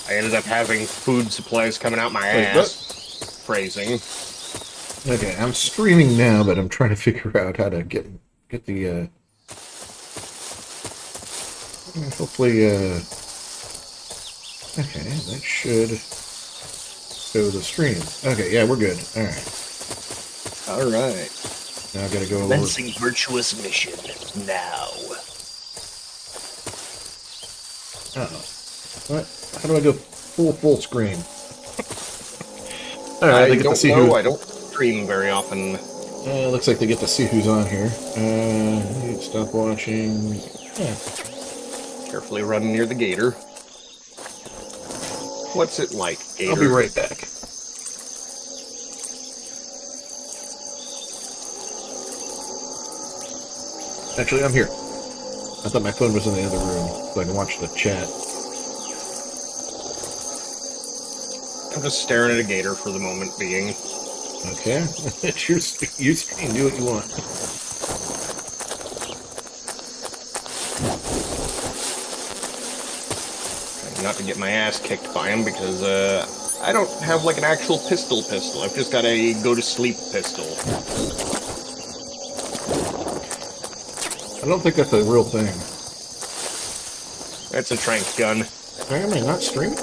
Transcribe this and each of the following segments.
I ended up having food supplies coming out my Wait, ass. Phrasing. Okay, I'm streaming now, but I'm trying to figure out how to get the hopefully okay, that should show the stream. Okay, yeah, we're good. All right. All right. Now I gotta go over. Commencing virtuous mission now. Uh-oh. What? How do I go full screen? All right, I they get to don't see know. who. I don't stream very often. Looks like they get to see who's on here. Stop watching. Yeah. Carefully run near the gator. What's it like, gator? I'll be right back. Actually, I'm here. I thought my phone was in the other room, so I can watch the chat. I'm just staring at a gator for the moment being. Okay. It's your screen. Do what you want. Trying not to get my ass kicked by him because, I don't have like an actual pistol. I've just got a go-to-sleep pistol. I don't think that's a real thing. That's a trank gun. Why am I not streaming?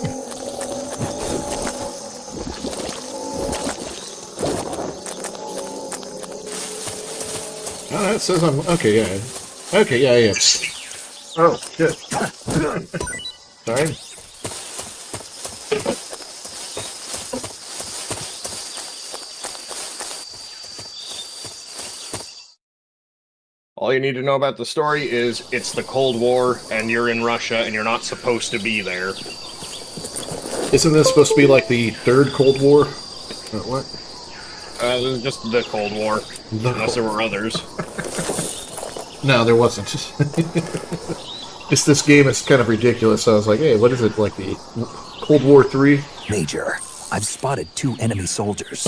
Oh, it says I'm... Okay, yeah. Okay, yeah. Oh, shit. Sorry. All you need to know about the story is it's the Cold War, and you're in Russia, and you're not supposed to be there. Isn't this supposed to be like the third Cold War? What? This is just the Cold War, unless there were others. No, there wasn't. Just this game is kind of ridiculous. So I was like, hey, what is it, like the Cold War 3? Major, I've spotted 2 enemy soldiers.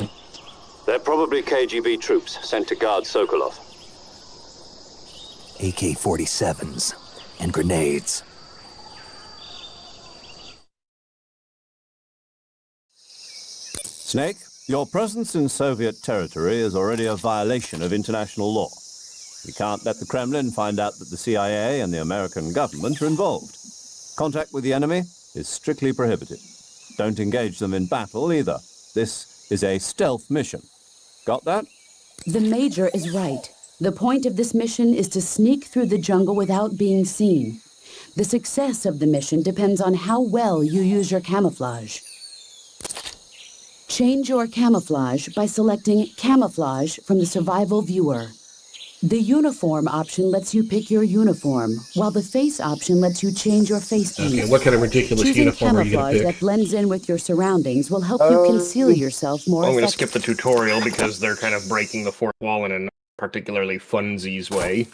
They're probably KGB troops sent to guard Sokolov. AK-47s and grenades. Snake, your presence in Soviet territory is already a violation of international law. We can't let the Kremlin find out that the CIA and the American government are involved. Contact with the enemy is strictly prohibited. Don't engage them in battle either. This is a stealth mission. Got that? The Major is right. The point of this mission is to sneak through the jungle without being seen. The success of the mission depends on how well you use your camouflage. Change your camouflage by selecting Camouflage from the Survival Viewer. The Uniform option lets you pick your uniform, while the Face option lets you change your face paint. Okay, what kind of ridiculous Choosing uniform are you going camouflage to that pick? blends in with your surroundings will help you conceal yourself more I'm going to effectively. skip the tutorial because they're kind of breaking the fourth wall in a particularly funsies way.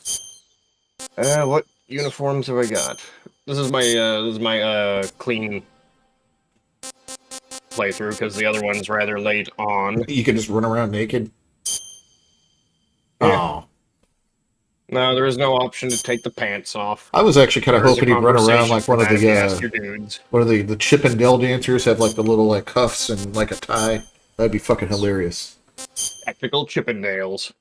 What uniforms have I got? This is my clean playthrough because the other one's rather late on. You can just run around naked? Yeah. Oh. No, there is no option to take the pants off. I was actually kind of There is a hoping he'd run around like one of conversation for that if you the ask your dudes. one of the Chip and Dale dancers have like the little like cuffs and like a tie. That'd be fucking hilarious. Tactical Chippendales.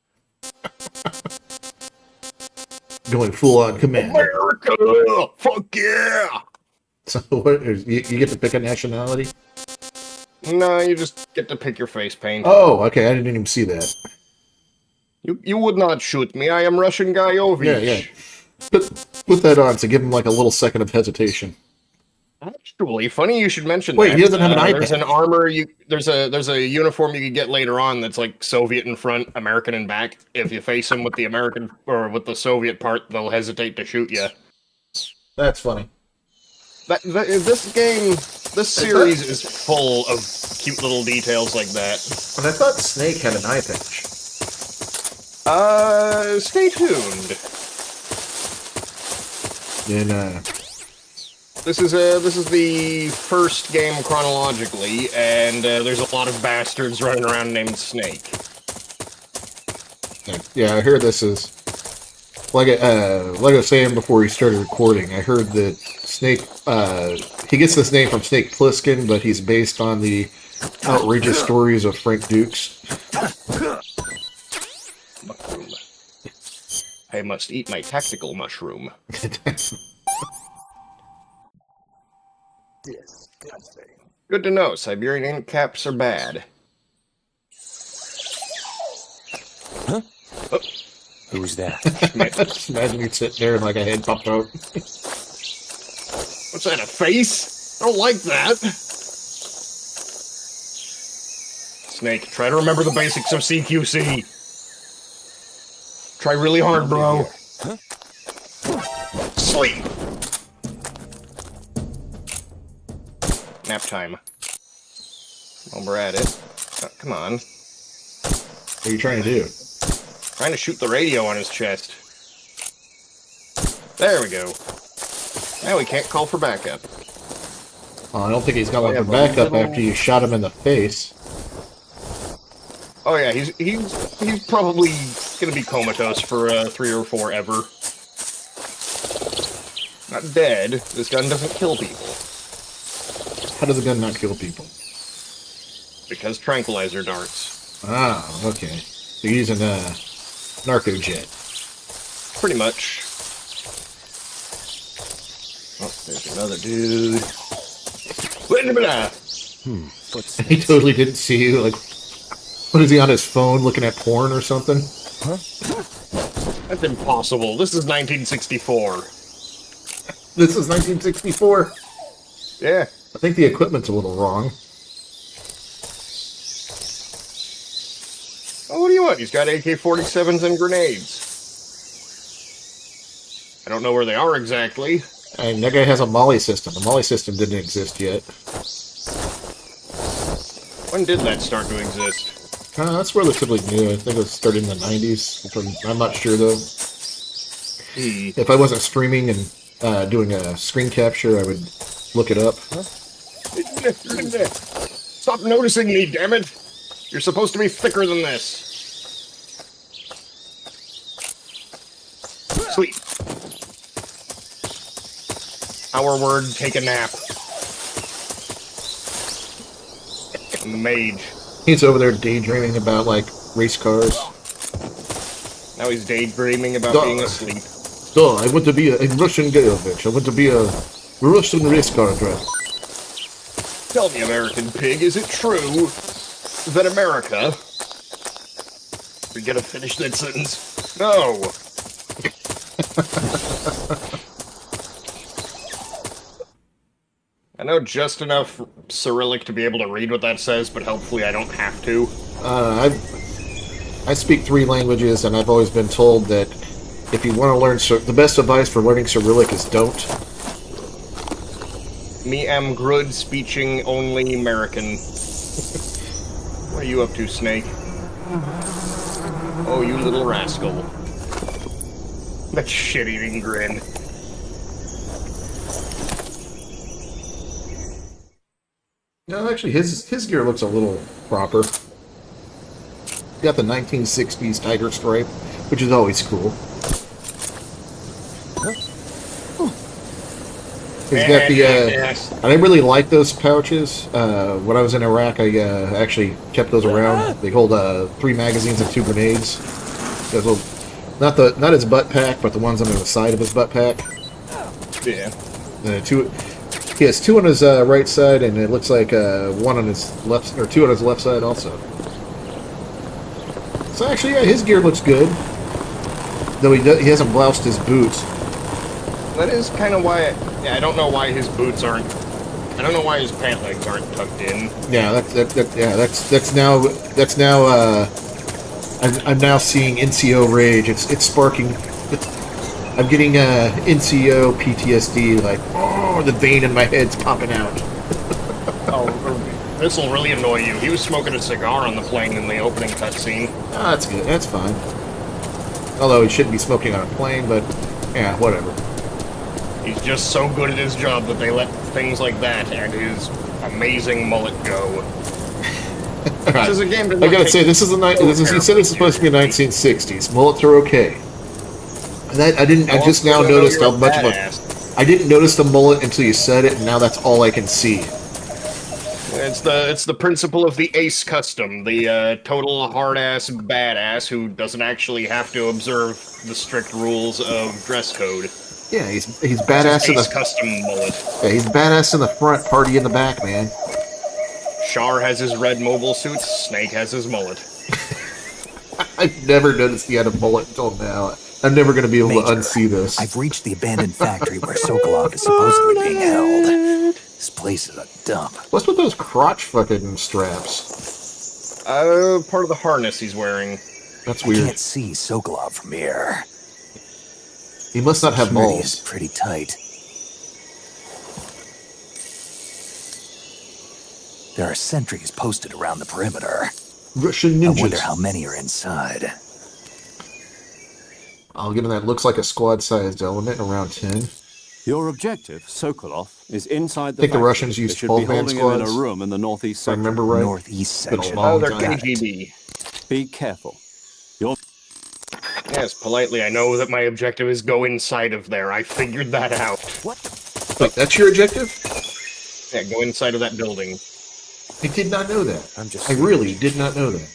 Going full on commander. America! Fuck yeah! So what? You get to pick a nationality? No, you just get to pick your face paint. Oh, okay. I didn't even see that. You would not shoot me. I am Russian Guyovich. Yeah. Put that on to give him like a little second of hesitation. Actually, funny you should mention Wait, that. he doesn't have an eye There's an patch. armor. There's a uniform you can get later on that's like Soviet in front, American in back. If you face them with the American or with the Soviet part, they'll hesitate to shoot you. That's funny. This series is full of cute little details like that. And I thought Snake had an eye patch. Stay tuned. Then, This is the first game chronologically, and there's a lot of bastards running around named Snake. yeah, I heard this is like I was saying before we started recording. I heard that Snake He gets this name from Snake Plissken, but he's based on the outrageous stories of Frank Dukes. Mushroom. I must eat my tactical mushroom. Good to know. Siberian ink caps are bad. Who's that? Just imagine you sitting there and like a head popped out. What's that, a face? I don't like that. Snake, try to remember the basics of CQC. Try really hard, bro. Sleep. Nap time. While we're at it. Oh, come on. What are you trying to do? Trying to shoot the radio on his chest. There we go. Now we can't call for backup. Oh, I don't think he's got one Yeah, for but backup little- after you shot him in the face. Oh yeah, he's probably gonna be comatose for 3 or 4 ever. Not dead. This gun doesn't kill people How does a gun not kill people? because tranquilizer darts. Ah, okay. You're using narco jet. Pretty much. Oh, there's another dude. Wait a minute. He totally didn't see you. Like, what is he on his phone looking at porn or something? That's impossible. This is 1964. This is 1964. Yeah. I think the equipment's a little wrong. Oh, what do you want? He's got AK-47s and grenades. I don't know where they are exactly. And that guy has a Molly system. The Molly system didn't exist yet. When did that start to exist? That's relatively new. I think it was started in the 90s. I'm not sure, though. If I wasn't streaming and doing a screen capture, I would look it up. Stop noticing me, damn it! You're supposed to be thicker than this. Sweet. Our word, take a nap. Mage. He's over there daydreaming about, like, race cars. Now he's daydreaming about Duh. being asleep. So, I want to be a Russian Gayovich. I want to be a Russian race car driver. Tell me, American pig, is it true that America... We gotta finish that sentence. No! I know just enough Cyrillic to be able to read what that says, but hopefully I don't have to. I speak 3 languages, and I've always been told that if you want to learn... the best advice for learning Cyrillic is don't. Me am grud speeching only American. What are you up to, Snake? Oh, you little rascal. That shit-eating grin. No, actually, his gear looks a little proper. Got the 1960s tiger stripe, which is always cool. He's got the, I really like those pouches. When I was in Iraq, I actually kept those around. They hold 3 magazines and 2 grenades. Not his butt pack, but the ones on the side of his butt pack. Yeah. He has 2 on his right side, and it looks like 1 on his left, or 2 on his left side also. So actually, yeah, his gear looks good. Though he hasn't bloused his boots. That is kind of why... I don't know why his boots aren't... I don't know why his pant legs aren't tucked in. Yeah, that's now. I'm now seeing NCO rage. It's sparking. I'm getting NCO PTSD. Like, oh, the vein in my head's popping out. Oh, this will really annoy you. He was smoking a cigar on the plane in the opening cutscene. Ah, that's good. That's fine. Although he shouldn't be smoking on a plane, but yeah, whatever. He's just so good at his job that they let things like that and his amazing mullet go. This is a game that I gotta say, this is the night. He said it's supposed to be 1960s. Mullets are okay. And I just now noticed how much of a. I didn't notice the mullet until you said it, and now that's all I can see. It's the principle of the ace custom, the total hard-ass badass who doesn't actually have to observe the strict rules of dress code. Yeah, he's badass in Ace the custom mullet. yeah, he's badass in the front, party in the back, man. Char has his red mobile suits, Snake has his mullet. I've never noticed he had a mullet until now. I'm never going to be able Major, to unsee this. I've reached the abandoned factory where Sokolov is supposedly being held. This place is a dump. What's with those crotch fucking straps? Part of the harness he's wearing. That's I weird. can't see Sokolov from here. He must not have Security is balls. pretty tight. There are sentries posted around the perimeter. Russian I wonder ninjas. how many are inside. I'll give him that. Looks like a squad-sized element, around 10. Your objective, Sokolov, is inside the think the factory. Russians They used should be 12-man holding him in a squads, room in the northeast If I section. remember right. Northeast Been a section. long Oh, they're time. KGB. Be careful. Your Yes, politely, I know that my objective is go inside of there. I figured that out. Wait, that's your objective? Yeah, go inside of that building. I did not know that. I'm just I really did not know that.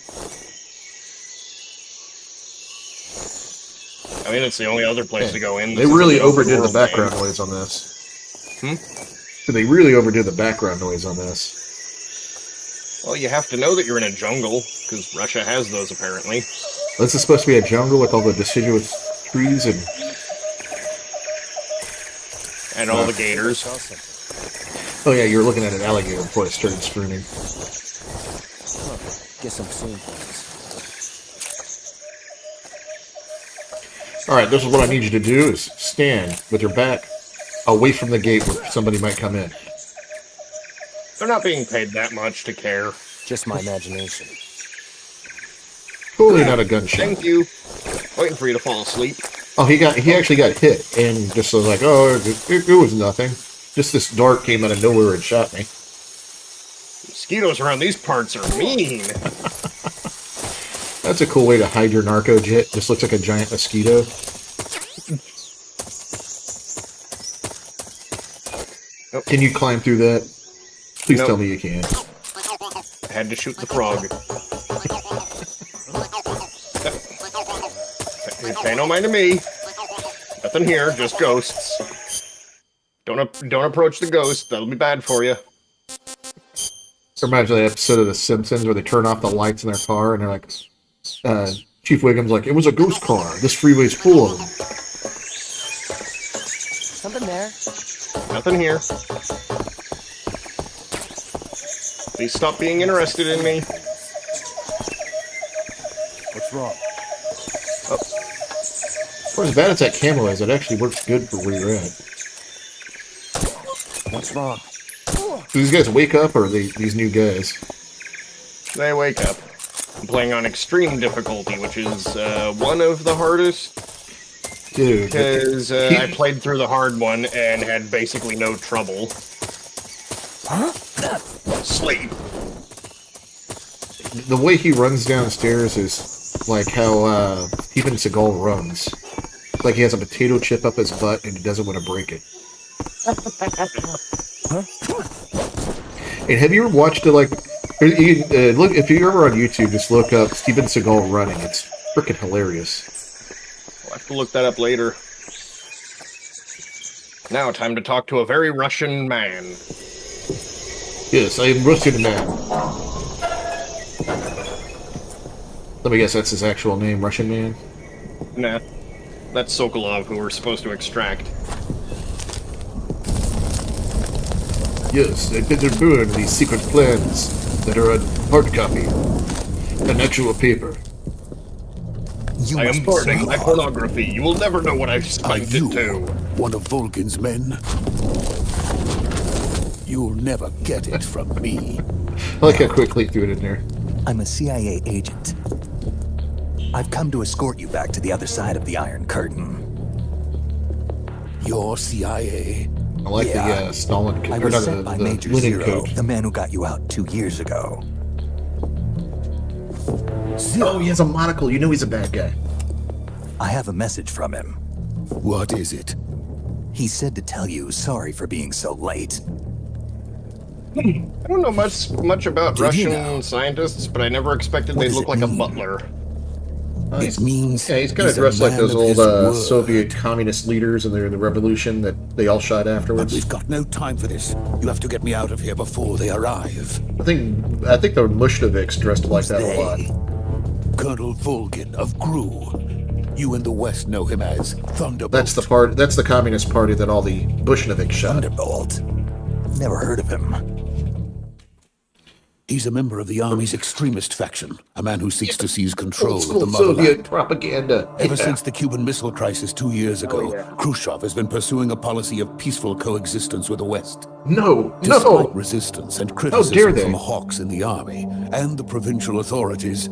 I mean, it's the only other place to go in. They This is really an open overdid the world background game. noise on this. They really overdid the background noise on this. Well, you have to know that you're in a jungle, because Russia has those, apparently. This is supposed to be a jungle with all the deciduous trees and... And all the gators. Oh yeah, you were looking at an alligator before I started screaming. Guess I'm seeing things. Alright, this is what I need you to do, is stand with your back away from the gate where somebody might come in. They're not being paid that much to care. Just my imagination. Totally not a gunshot. Thank you. Waiting for you to fall asleep. Oh, he actually got hit, and just was like, oh, it was nothing. Just this dart came out of nowhere and shot me. Mosquitoes around these parts are mean. That's a cool way to hide your narco jet. Just looks like a giant mosquito. Can you climb through that? Please Nope. tell me you can. I had to shoot the frog. Pay no mind to me. Nothing here, just ghosts. Don't approach the ghost. That'll be bad for you. Reminds me of the episode of The Simpsons where they turn off the lights in their car and they're like, Chief Wiggum's like, it was a ghost car. This freeway's full of them. Something there. Nothing here. Please stop being interested in me. What's wrong? For as bad as that camo is, it actually works good for where you're at. What's wrong? Do these guys wake up, or are they these new guys? They wake up. I'm playing on extreme difficulty, which is one of the hardest. Dude, Because I played through the hard one and had basically no trouble. Sleep. the way he runs downstairs is like how Steven Seagal runs. Like he has a potato chip up his butt and he doesn't want to break it. And have you ever watched it? Like, look, if you're ever on YouTube, just look up Steven Seagal running. It's freaking hilarious. I'll have to look that up later. Now, time to talk to a very Russian man. Yes, I am Russian man. Let me guess, that's his actual name, Russian man. Nah, that's Sokolov, who we're supposed to extract. Yes, I better burn these secret plans that are on hard copy, an actual paper. You I must am be burning my Sokolov. pornography. You will never know what I've Are spiked you it to. one of Volgin's men? You'll never get it from me. I like how quickly he threw it in there. I'm a CIA agent. I've come to escort you back to the other side of the Iron Curtain. You're CIA? I like Yeah. the Stalin I coat, or was not sent the by linen Major Zero, coat. the man who got you out 2 years ago. Oh, he has a monocle. You know he's a bad guy. I have a message from him. What is it? He said to tell you sorry for being so late. I don't know much about Did you Russian now? scientists, but I never expected What they'd does look it like a mean? butler. It means Yeah, he's kind of a dressed like man those of old his word. Soviet communist leaders in the revolution that they all shot But afterwards. we've got no time for this. You have to get me out of here before they arrive. I think the Mushnoviks dressed like that a lot. Colonel Volgin of GRU. You in the West know him as Thunderbolt. That's the communist party that all the Bushnoviks shot. Thunderbolt. Never heard of him. He's a member of the Army's extremist faction, a man who seeks to seize control Old of school the motherland. Soviet propaganda. Ever Yeah. since the Cuban Missile Crisis 2 years ago, Khrushchev has been pursuing a policy of peaceful coexistence with the West. No, Despite no. resistance and dare criticism they. from hawks in the army and the provincial authorities,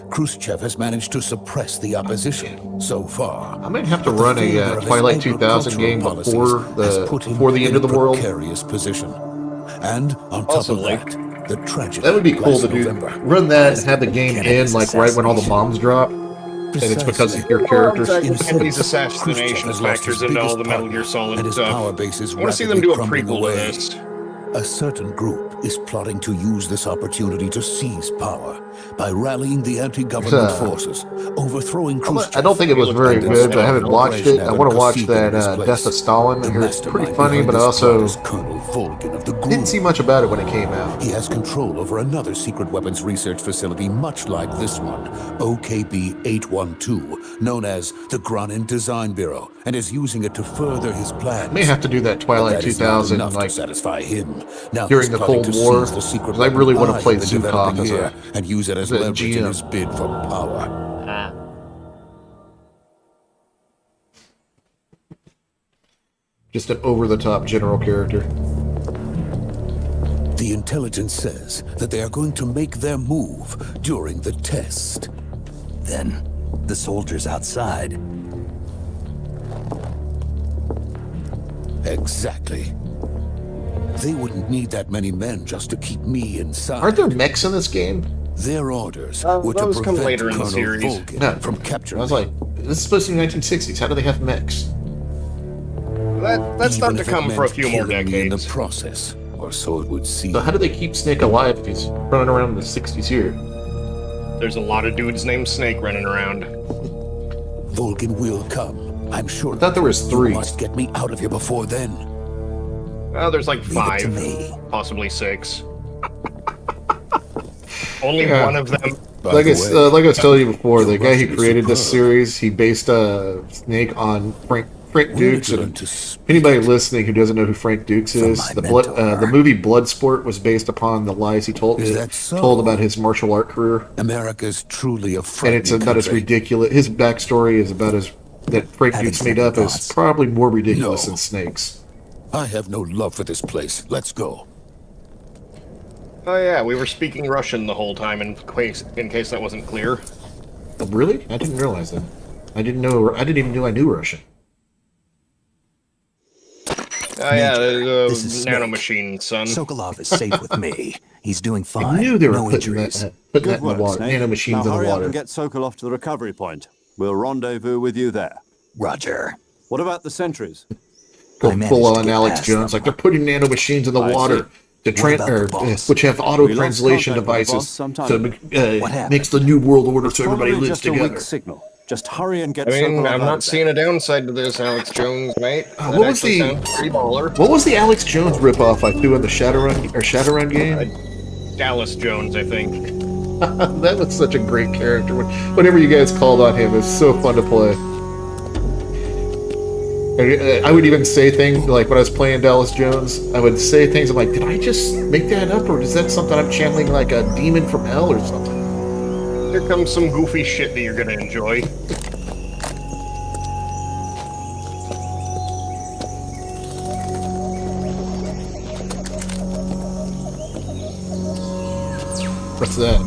Khrushchev has managed to suppress the opposition so far. I might have to But the run failure a of his Twilight 2000 game agricultural before policies has put him the end in of the a world. precarious position. And on top Possibly. of that, the tragedy That would be cool last to do. November. Run that and have the game Kennedy's end like right when all the bombs drop, and it's because of your characters. Kennedy's assassination factors into all the Metal Gear Solid and his stuff. power base is I want to see them do a rapidly prequel crumbling to away. this. A certain group is plotting to use this opportunity to seize power by rallying the anti-government forces, overthrowing Khrushchev. I don't think it was very good, but I haven't watched it. I want to watch that Death of Stalin. I The hear it's pretty mastermind funny, behind but I this plot also is Colonel Volgin of the GRU. didn't see much about it when it came out. He has control over another secret weapons research facility much like this one, OKB-812, known as the Granin Design Bureau, and is using it to further his plans. May have to do that But Twilight that is not 2000 enough like to satisfy him. Now during he's the plotting Cold to War, seize the secret 'cause I really weapon want to play I've been Zukov developing as a- here and use it as as a leverage in GM. his bid for power. just an over-the-top general character. The intelligence says that they are going to make their move during the test. Then, the soldiers outside. Exactly. They wouldn't need that many men just to keep me inside. Aren't there mechs in this game? Their orders were to those come prevent later in the Colonel series. Volgin No. from I capturing was me. like, this is supposed to be 1960s. How do they have mechs? That's Even not to if it come for a meant few more killing me in the decades. process, or so it would seem. So how do they keep Snake alive if he's running around in the 60s here? There's a lot of dudes named Snake running around. Volgin will come. I'm sure. I thought there was You 3. must get me out of here before then. Oh, there's like Leave it 5, to me. possibly 6. Only Yeah. one of them. By Like the way, I was telling you before, the your guy who Russian is created this superb. series, he based Snake on Frank we need Dukes. to learn And to speak. anybody listening who doesn't know who Frank Dukes From is, my the mentor. movie Bloodsport was based upon the lies he told Is that so? told about his martial art career, America's truly a and frightening it's about as country. ridiculous. His backstory is about as that Frank Having Dukes made second up is thoughts. probably more ridiculous No. than Snake's. I have no love for this place. Let's go. Oh yeah, we were speaking Russian the whole time in case that wasn't clear. Oh, really? I didn't realize that. I didn't even know I knew Russian. Oh yeah, this is the nano Snake. machine, son. Sokolov is safe with me. He's doing I fine. knew they were no putting injuries. that Good in the work, water, Snake. nanomachines Now in the hurry up water. and get Sokolov to the recovery point. We'll rendezvous with you there. Roger. What about the sentries? Go I managed full to on get Alex past Jones, them. like they're putting nanomachines in the I water to about the boss? which have auto We lost translation contact with the boss devices, some time so ago. What happened? makes the new world order so everybody Probably lives just a together. weak signal. Just hurry and get I mean, Sokolov I'm out not of seeing there. a downside to this, Alex Jones, mate. what That was actually the- sounds pretty baller. What was the Alex Jones ripoff I threw in the Shadowrun game? Dallas Jones, I think. That was such a great character. Whenever you guys called on him, it was so fun to play. I would even say things like when I was playing Dallas Jones, I would say things I'm like, did I just make that up, or is that something I'm channeling like a demon from hell or something? Here comes some goofy shit that you're gonna enjoy. What's that?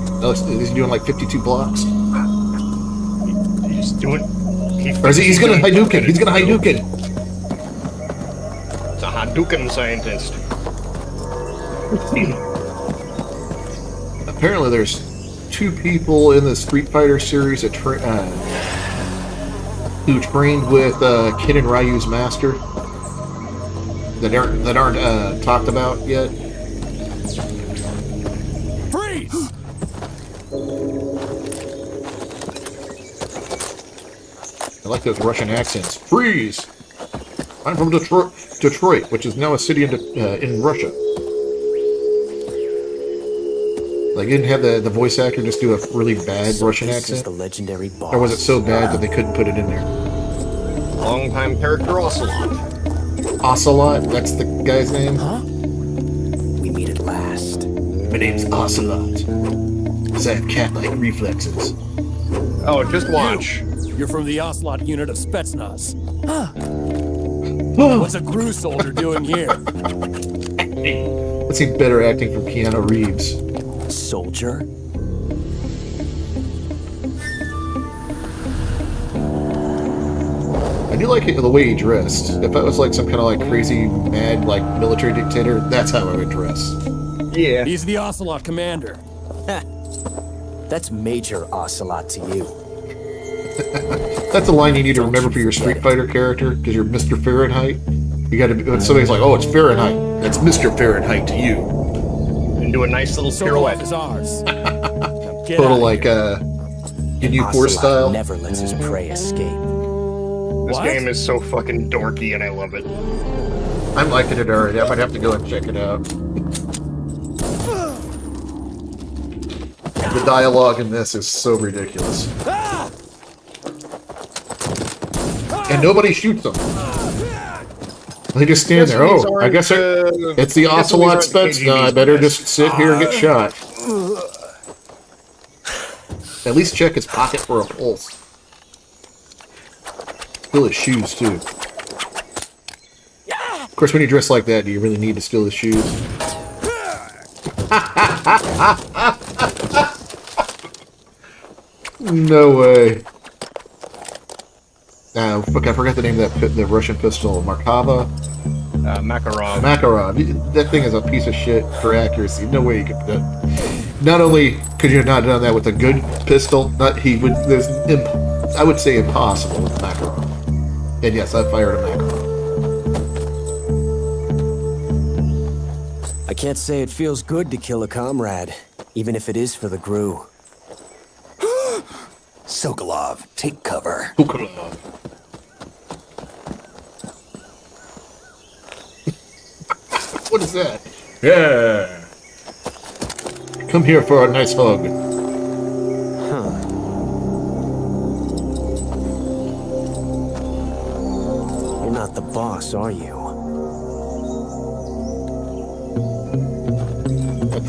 Is he doing like 52 blocks? He's doing. Or is he's gonna Hadouken? He's gonna Hadouken! It's a Hadouken scientist. Apparently there's 2 people in the Street Fighter series that who trained with Ken and Ryu's master. that aren't talked about yet. Freeze! I like those Russian accents. Freeze! I'm from Detroit, which is now a city in Russia. Like, didn't have the voice actor just do a really bad Russian This is accent? the legendary boss. Or was it so bad that they couldn't put it in there? Long-time character Ocelot. Ocelot? That's the guy's name? Huh? We meet at last. My name's Ocelot. Because I have cat-like reflexes. Oh, just watch. You're from the Ocelot unit of Spetsnaz. What's a Gru soldier doing here? Let's see better acting from Keanu Reeves. Soldier? I do like the way he dressed. If I was like some kind of like crazy, mad, like military dictator, that's how I would dress. Yeah. He's the Ocelot commander. That's Major Ocelot to you. That's a line you need to remember for your Street Fighter character, because you're Mr. Fahrenheit. You gotta, when somebody's like, oh, it's Fahrenheit, that's Mr. Fahrenheit to you. And do a nice little Sokolov pirouette. is ours. Now get Total out like, of Ginyu Force Ocelot style. never lets his prey escape. This What? game is so fucking dorky and I love it. I'm liking it already. I might have to go and check it out. The dialogue in this is so ridiculous. And nobody shoots them. They just stand there. Guess these Oh, I guess aren't, it's the guess these Ocelot aren't Spetsnaz. I KGB's better best. just sit here and get shot. At least check his pocket for a pulse. Steal his shoes, too. Of course, when you dress like that, do you really need to steal his shoes? No way. Fuck, I forgot the name of the Russian pistol. Markava? Makarov. Makarov. That thing is a piece of shit for accuracy. No way you could do that. Not only could you have not done that with a good pistol, I would say impossible with Makarov. And yes, I fired a Makarov. I can't say it feels good to kill a comrade, even if it is for the Gru. Sokolov, take cover. What is that? Yeah. Come here for a nice hug. You're not the boss, are you?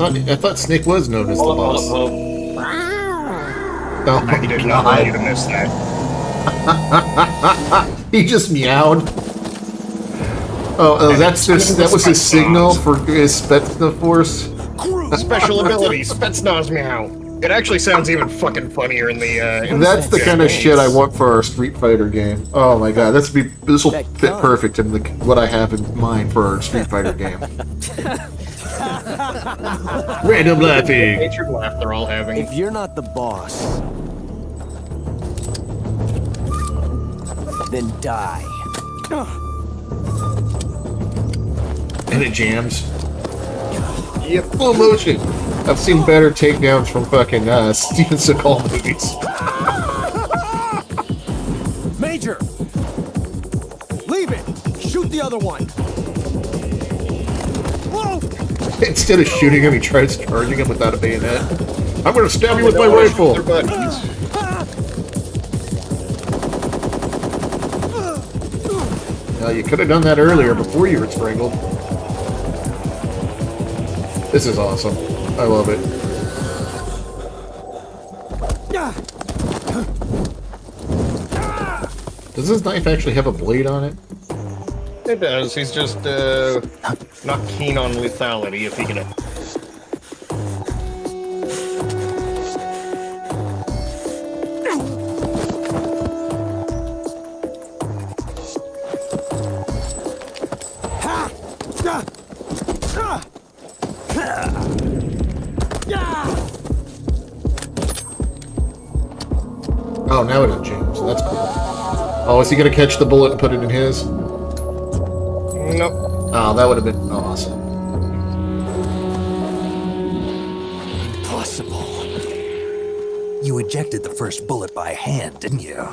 I thought Snake was known as the boss. Oh I did not want you to miss that. He just meowed. Oh, that was his signal for his Spetsnaz force. Special ability, Spetsnaz meow. It actually sounds even fucking funnier in the. That's the kind of shit I want for our Street Fighter game. Oh my god, this will fit perfect in what I have in mind for our Street Fighter game. Random laughing. Natured laugh they're all having. If you're not the boss, then die. And it jams. Yep. Full motion. I've seen better takedowns from fucking Steven Seagal movies. Major! Leave it! Shoot the other one! Whoa! Instead of shooting him, he tries charging him without a bayonet. I'm gonna stab you with my rifle! Their buttons. You could have done that earlier before you were strangled. This is awesome. I love it. Does this knife actually have a blade on it? It does. He's just not keen on lethality if he can. Oh, now it jams. That's cool. Oh, is he gonna catch the bullet and put it in his? Nope. Oh, that would have been awesome. Impossible. You ejected the first bullet by hand, didn't you?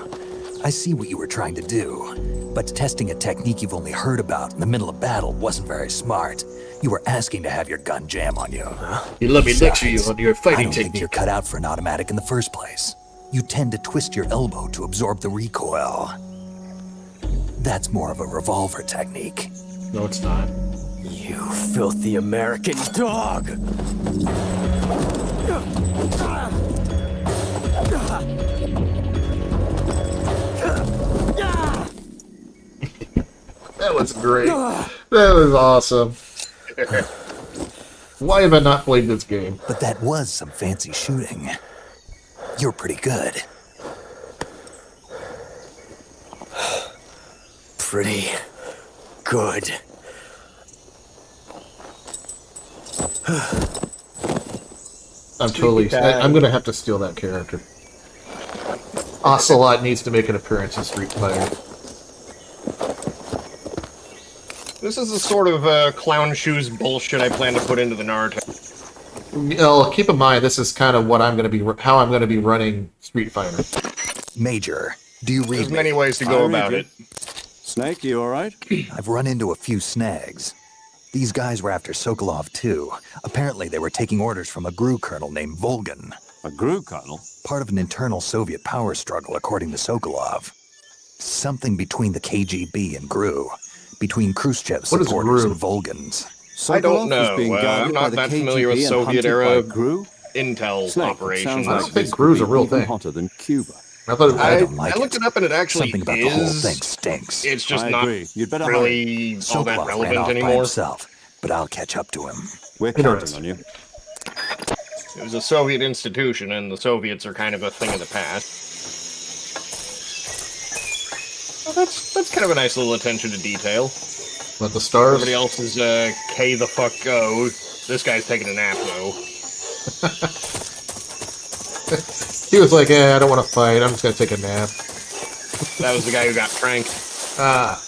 I see what you were trying to do. But testing a technique you've only heard about in the middle of battle wasn't very smart. You were asking to have your gun jam on you. Huh? You let me lecture you on your I fighting don't think technique. you're cut out for an automatic in the first place. You tend to twist your elbow to absorb the recoil. That's more of a revolver technique. No, it's not. You filthy American dog! That was great. That was awesome. Why have I not played this game? But that was some fancy shooting. You're pretty good. Pretty good. I'm gonna have to steal that character. Ocelot needs to make an appearance in Street Fighter. This is the sort of clown shoes bullshit I plan to put into the Naruto. Keep in mind, this is kind of what I'm gonna be, how I'm gonna be running Street Fighter. Major, do you read There's me? many ways to go about it. Snake, you all right? I've run into a few snags. These guys were after Sokolov too. Apparently they were taking orders from a GRU colonel named Volgan. A GRU colonel? Part of an internal Soviet power struggle, according to Sokolov. Something between the KGB and GRU. Between Khrushchev's What is supporters GRU? and Volgan's. I don't Sokolov know. was being guarded I'm by not the that KGB familiar with and Soviet hunted by era GRU? intel Snake, operations. sounds I don't like think this GRU's could a real be even thing. hotter than Cuba. I thought it I was. don't like I looked it. it up and it actually Something about is. the whole thing stinks. It's just I not agree. You'd better hurry. really all that Sokolov ran relevant off by anymore. himself, but I'll catch up to him. We're counting on you. It was a Soviet institution, and the Soviets are kind of a thing of the past. Well, that's kind of a nice little attention to detail. But the stars. Everybody else is K the fuck go. This guy's taking a nap though. He was like, I don't want to fight. I'm just gonna take a nap. That was the guy who got pranked. Ah.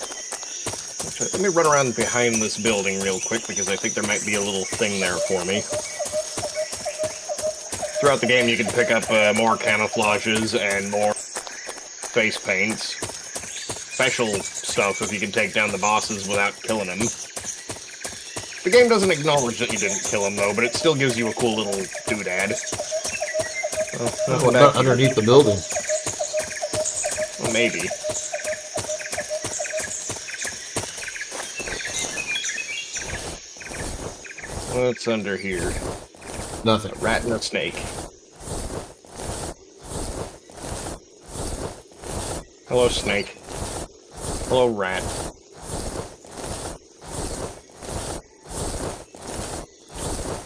Let me run around behind this building real quick because I think there might be a little thing there for me. Throughout the game, you can pick up more camouflages and more face paints. Special stuff if you can take down the bosses without killing them. The game doesn't acknowledge that you didn't kill him, though, but it still gives you a cool little doodad. Well, not underneath the building. Well, maybe. What's under here? Nothing. A rat and a snake. Hello, snake. Hello, rat.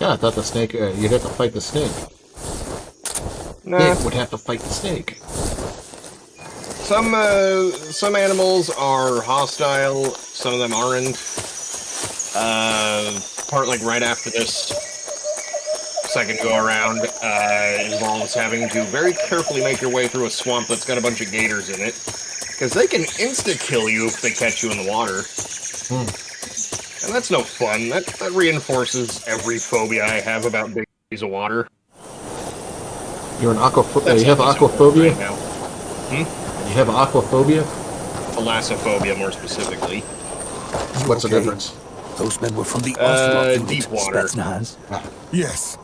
Yeah, I thought the snake. You'd have to fight the snake. Nah. Nick would have to fight the snake. Some animals are hostile. Some of them aren't. Part like right after this second go around involves having to very carefully make your way through a swamp that's got a bunch of gators in it, because they can insta-kill you if they catch you in the water. And that's no fun. That reinforces every phobia I have about big bodies of water. You're an aquaphobia. You have aquaphobia. Right now. You have aquaphobia. Thalassophobia, more specifically. What's the difference? Those men were from the Ocelot deep water. Spetsnaz. Yes.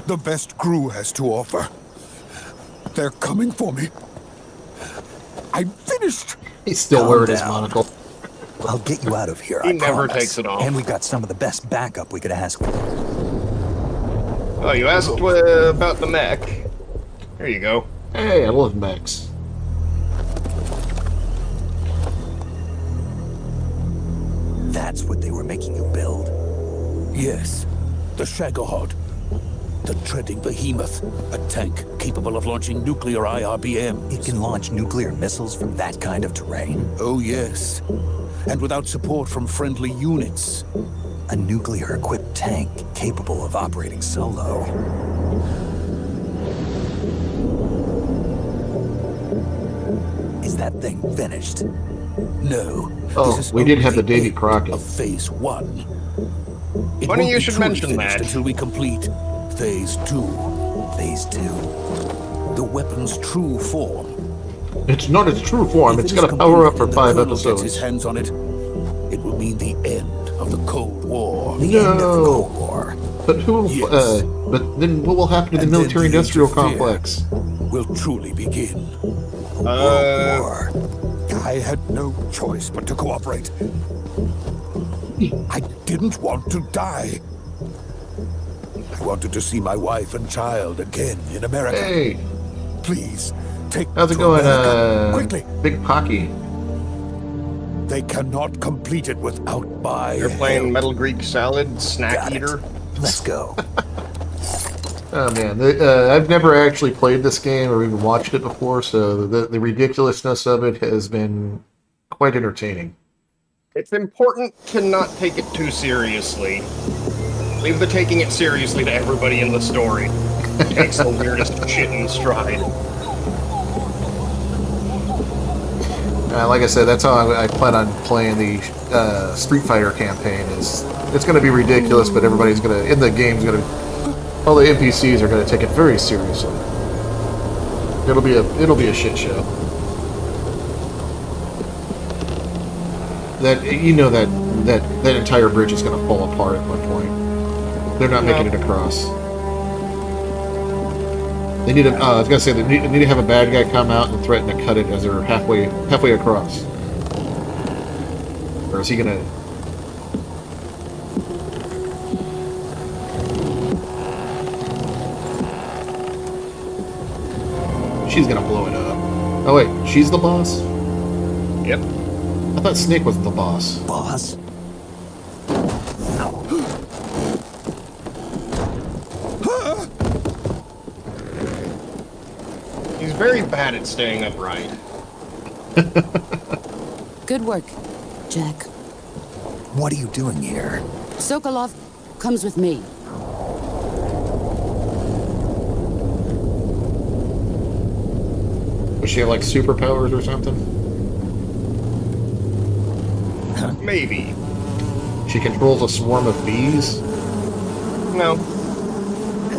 The best GRU has to offer. They're coming for me. I'm finished. He's still Calm wearing his down. monocle. I'll get you out of here, He I never promise. takes it off. And we've got some of the best backup we could ask for. Oh, you asked about the mech. There you go. Hey, I love mechs. That's what they were making you build. Yes. The Shagohod. The treading behemoth. A tank capable of launching nuclear IRBMs. It can launch nuclear missiles from that kind of terrain. Oh, yes. And without support from friendly units. A nuclear-equipped tank capable of operating solo. Is that thing finished? No. Oh, this is we did only have the Davy end Crockett. of Phase 1. It Funny won't you be should truly mention finished that. until we complete Phase 2. Phase 2. The weapon's true form. It's not its true form. If It's it got is to power up completed for and the 5 Colonel gets episodes. his hands on it, it will mean the end of the Cold War. The end of the No. Cold War. But who? Yes. But then what will happen to the And then military-industrial Age of Fear complex? will truly begin. War. I had no choice but to cooperate. I didn't want to die. I wanted to see my wife and child again in America. Hey, Please, take how's it to going, America. Quickly. Big Pocky? They cannot complete it without my You're playing help. Metal Greek Salad, Snack Got it. Eater. Let's go. Oh man, I've never actually played this game or even watched it before, so the ridiculousness of it has been quite entertaining. It's important to not take it too seriously. Leave the taking it seriously to everybody in the story. It takes the weirdest shit in stride. Like I said, that's how I plan on playing the Street Fighter campaign. It's going to be ridiculous, but everybody's going to in the game's going to all the NPCs are going to take it very seriously. It'll be a shit show. That that entire bridge is going to fall apart at one point. They're not making it across. They need to. I was gonna say they need to have a bad guy come out and threaten to cut it as they're halfway across. Or is he gonna? She's gonna blow it up. Oh wait, she's the boss? Yep. I thought Snake was the boss. Boss? He's very bad at staying upright. Good work, Jack. What are you doing here? Sokolov comes with me. Does she have like superpowers or something? Maybe. She controls a swarm of bees. No.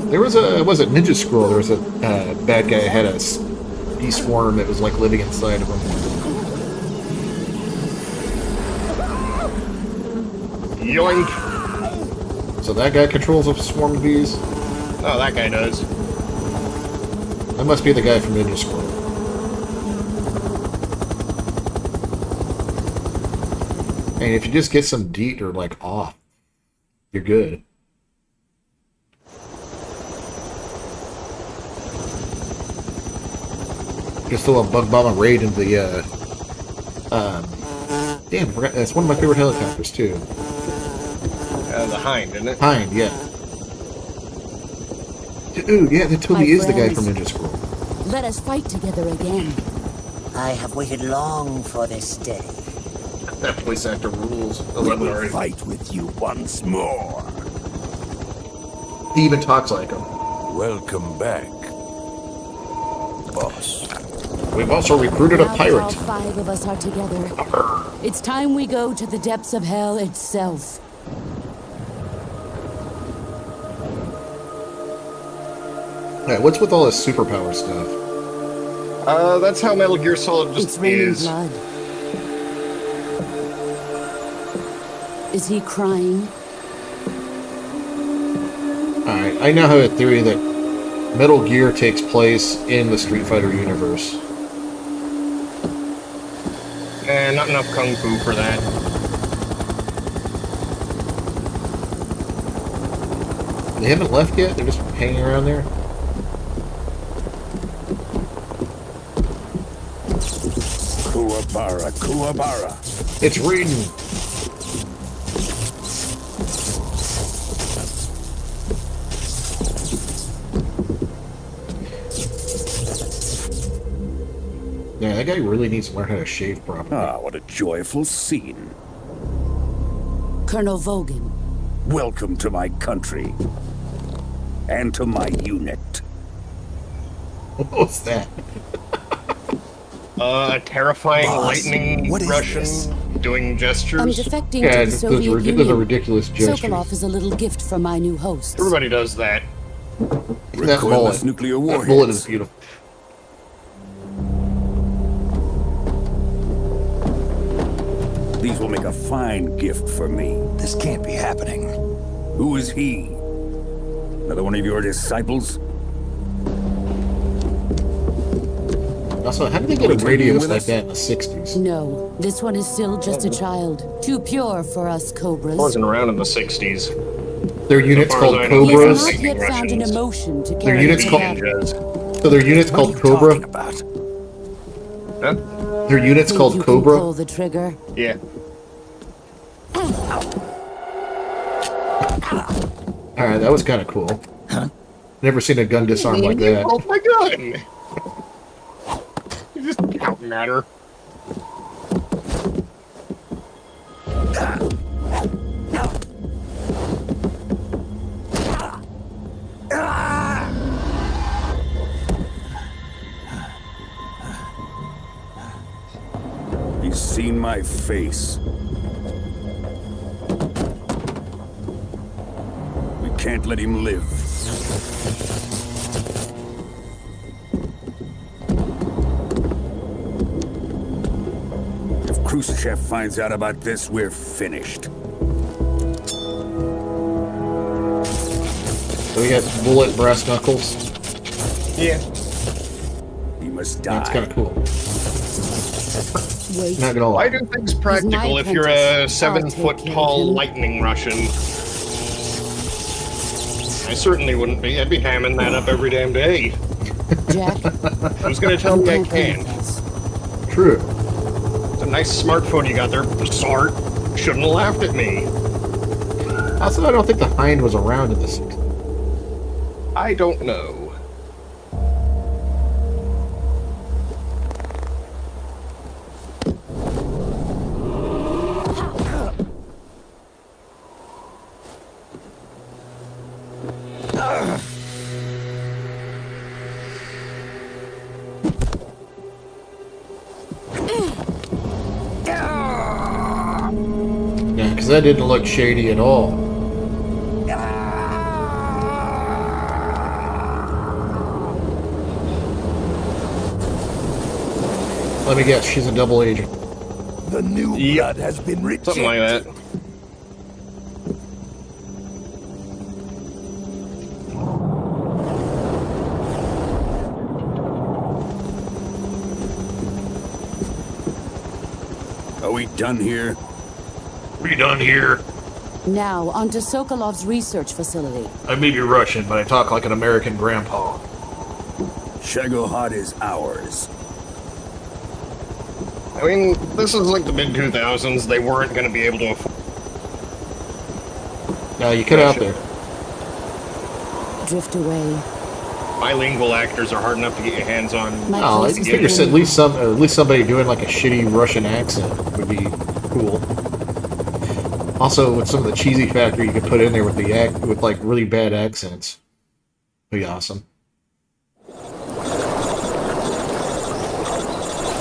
There was was it Ninja Scroll? There was a bad guy had a bee swarm that was like living inside of him. Yoink. So that guy controls a swarm of bees. Oh, that guy does. That must be the guy from Ninja Scroll. And if you just get some DEET or like off, you're good. Just throw a bug bomb raid into the damn, I forgot, that's one of my favorite helicopters too. The Hind, isn't it? Hind, yeah. Dude, yeah, that Toby My is the guy friends. from Ninja Scroll. Let us fight together again. I have waited long for this day. That voice actor rules. We will fight with you once more. He even talks like him. Welcome back, boss. We've also recruited a Now that pirate. all 5 of us are together, it's time we go to the depths of hell itself. Hey, what's with all this superpower stuff? That's how Metal Gear Solid It's just raining is. blood. Is he crying? Alright, I now have a theory that Metal Gear takes place in the Street Fighter universe. Not enough kung fu for that. They haven't left yet? They're just hanging around there? Kuwabara, Kuwabara. It's Raiden! Yeah, that guy really needs to learn how to shave properly. Ah, what a joyful scene. Colonel Vogan. Welcome to my country. And to my unit. What was that? A terrifying Boss, lightning what is Russian this? doing I'm gestures. defecting Yeah, to the those Soviet are Union. ridiculous gestures. Sokolov is a little gift from my new hosts. Everybody does that. That Recoilless bullet. nuclear That bullet warheads. is beautiful. These will make a fine gift for me. This can't be happening. Who is he? Another one of your disciples? Also, how did they get Are we a taking radios with like us? that in the 60s? No, this one is still just a child. Too pure for us Cobras. Wasn't around in the 60s. Their units As far as called I know, He has Cobras. not yet found an Russians. emotion to Their carry units to called- battle. Ninjas. So their units What are called you Cobra. talking about? Huh? Their units Think called you Cobra. Can pull the trigger. Yeah. Alright, that was kind of cool. Never seen a gun disarm like that. Oh my gun! You're just counting at her. He's seen my face. We can't let him live. If Khrushchev finds out about this, we're finished. So we got bullet brass knuckles. Yeah. He must die. That's kind of cool. Wait. Not gonna Why lie. do things practical if you're a apprentice. I'll 7-foot take care tall of him. lightning Russian? I certainly wouldn't be. I'd be hamming that up every damn day. Jack, Who's gonna tell me I you can? this. True. It's a nice smartphone you got there, Sart. Shouldn't have laughed at me. Also, I don't think the Hind was around in the 60s. I don't know. Yeah, because that didn't look shady at all. Let me guess, she's a double agent. The new blood has been rejected. Something like that. Are we done here? We done here. Now, onto Sokolov's research facility. I may be Russian, but I talk like an American grandpa. Shagohod is ours. I mean, this is like the mid-2000s. They weren't going to be able to afford. Now you cut out there. Drift away. Bilingual actors are hard enough to get your hands on. My Oh, I place is figure beginning. at least somebody doing like a shitty Russian accent would be cool. Also, with some of the cheesy factor you could put in there with the with like really bad accents, would be awesome.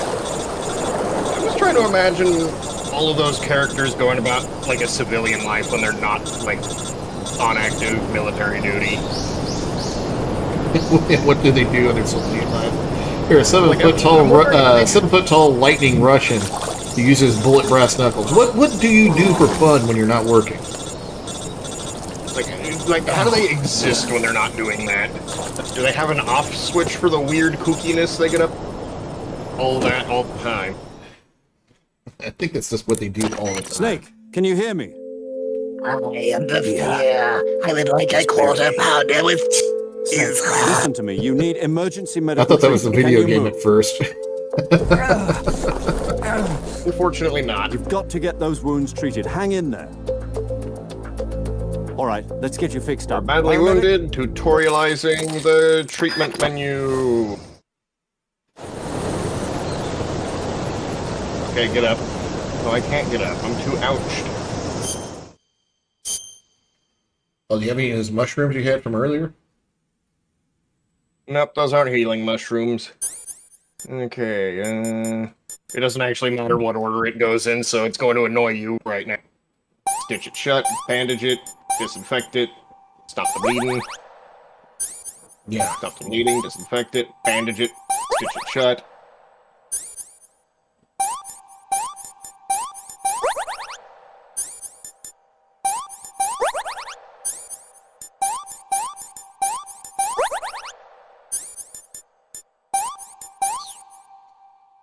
I'm just trying to imagine all of those characters going about like a civilian life when they're not like on active military duty. What do they do in their civilian life? Here, a 7 Like, foot tall, I'm wondering- 7 foot tall lightning Russian who uses bullet brass knuckles. What do you do for fun when you're not working? Like, how do they exist when they're not doing that? Do they have an off switch for the weird kookiness they get up all that all the time? I think that's just what they do all the time. Snake, can you hear me? I am the fear. I would like a quarter pounder with cheese. Listen to me. You need emergency I medical thought that was the treatment. video Can you game move? at first. Unfortunately not. You've got to get those wounds treated. Hang in there. All right, let's get you fixed up. Badly Paramedic? wounded, tutorializing the treatment menu. Okay, get up. No, I can't get up. I'm too ouched. Oh, do you have any of those mushrooms you had from earlier? Nope, those aren't healing mushrooms. Okay, it doesn't actually matter what order it goes in, so it's going to annoy you right now. Stitch it shut, bandage it, disinfect it, stop the bleeding. Yeah. Stop the bleeding, disinfect it, bandage it, stitch it shut.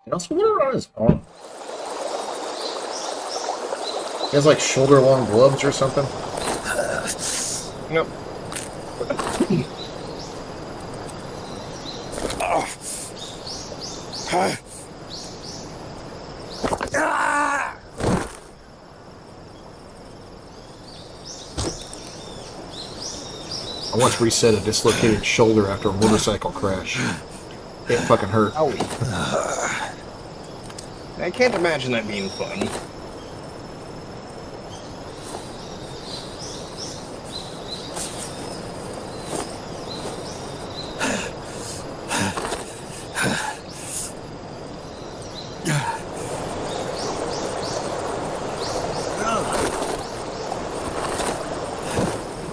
And also, what are on his arm? He has like shoulder-long gloves or something. Nope. I once reset a dislocated shoulder after a motorcycle crash. It fucking hurt. Owie. I can't imagine that being fun.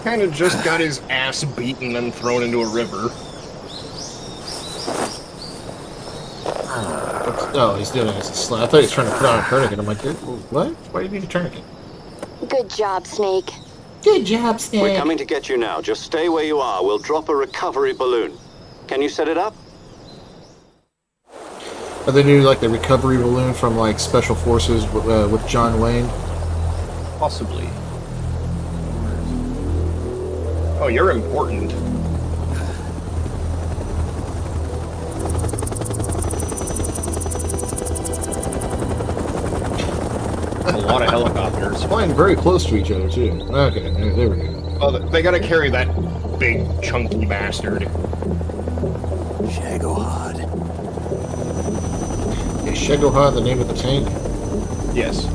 Kind of just got his ass beaten and thrown into a river. Oh, he's doing it as a slap. I thought he was trying to put on a tourniquet. I'm like, what? Why do you need a tourniquet? Good job, Snake. Good job, Snake. We're coming to get you now. Just stay where you are. We'll drop a recovery balloon. Can you set it up? Are they doing like the recovery balloon from like Special Forces with John Wayne? Possibly. Oh, you're important. A lot of helicopters. Flying very close to each other too. Okay, there we go. Oh, they gotta carry that big, chunky bastard. Shagohod. Is Shagohod the name of the tank? Yes.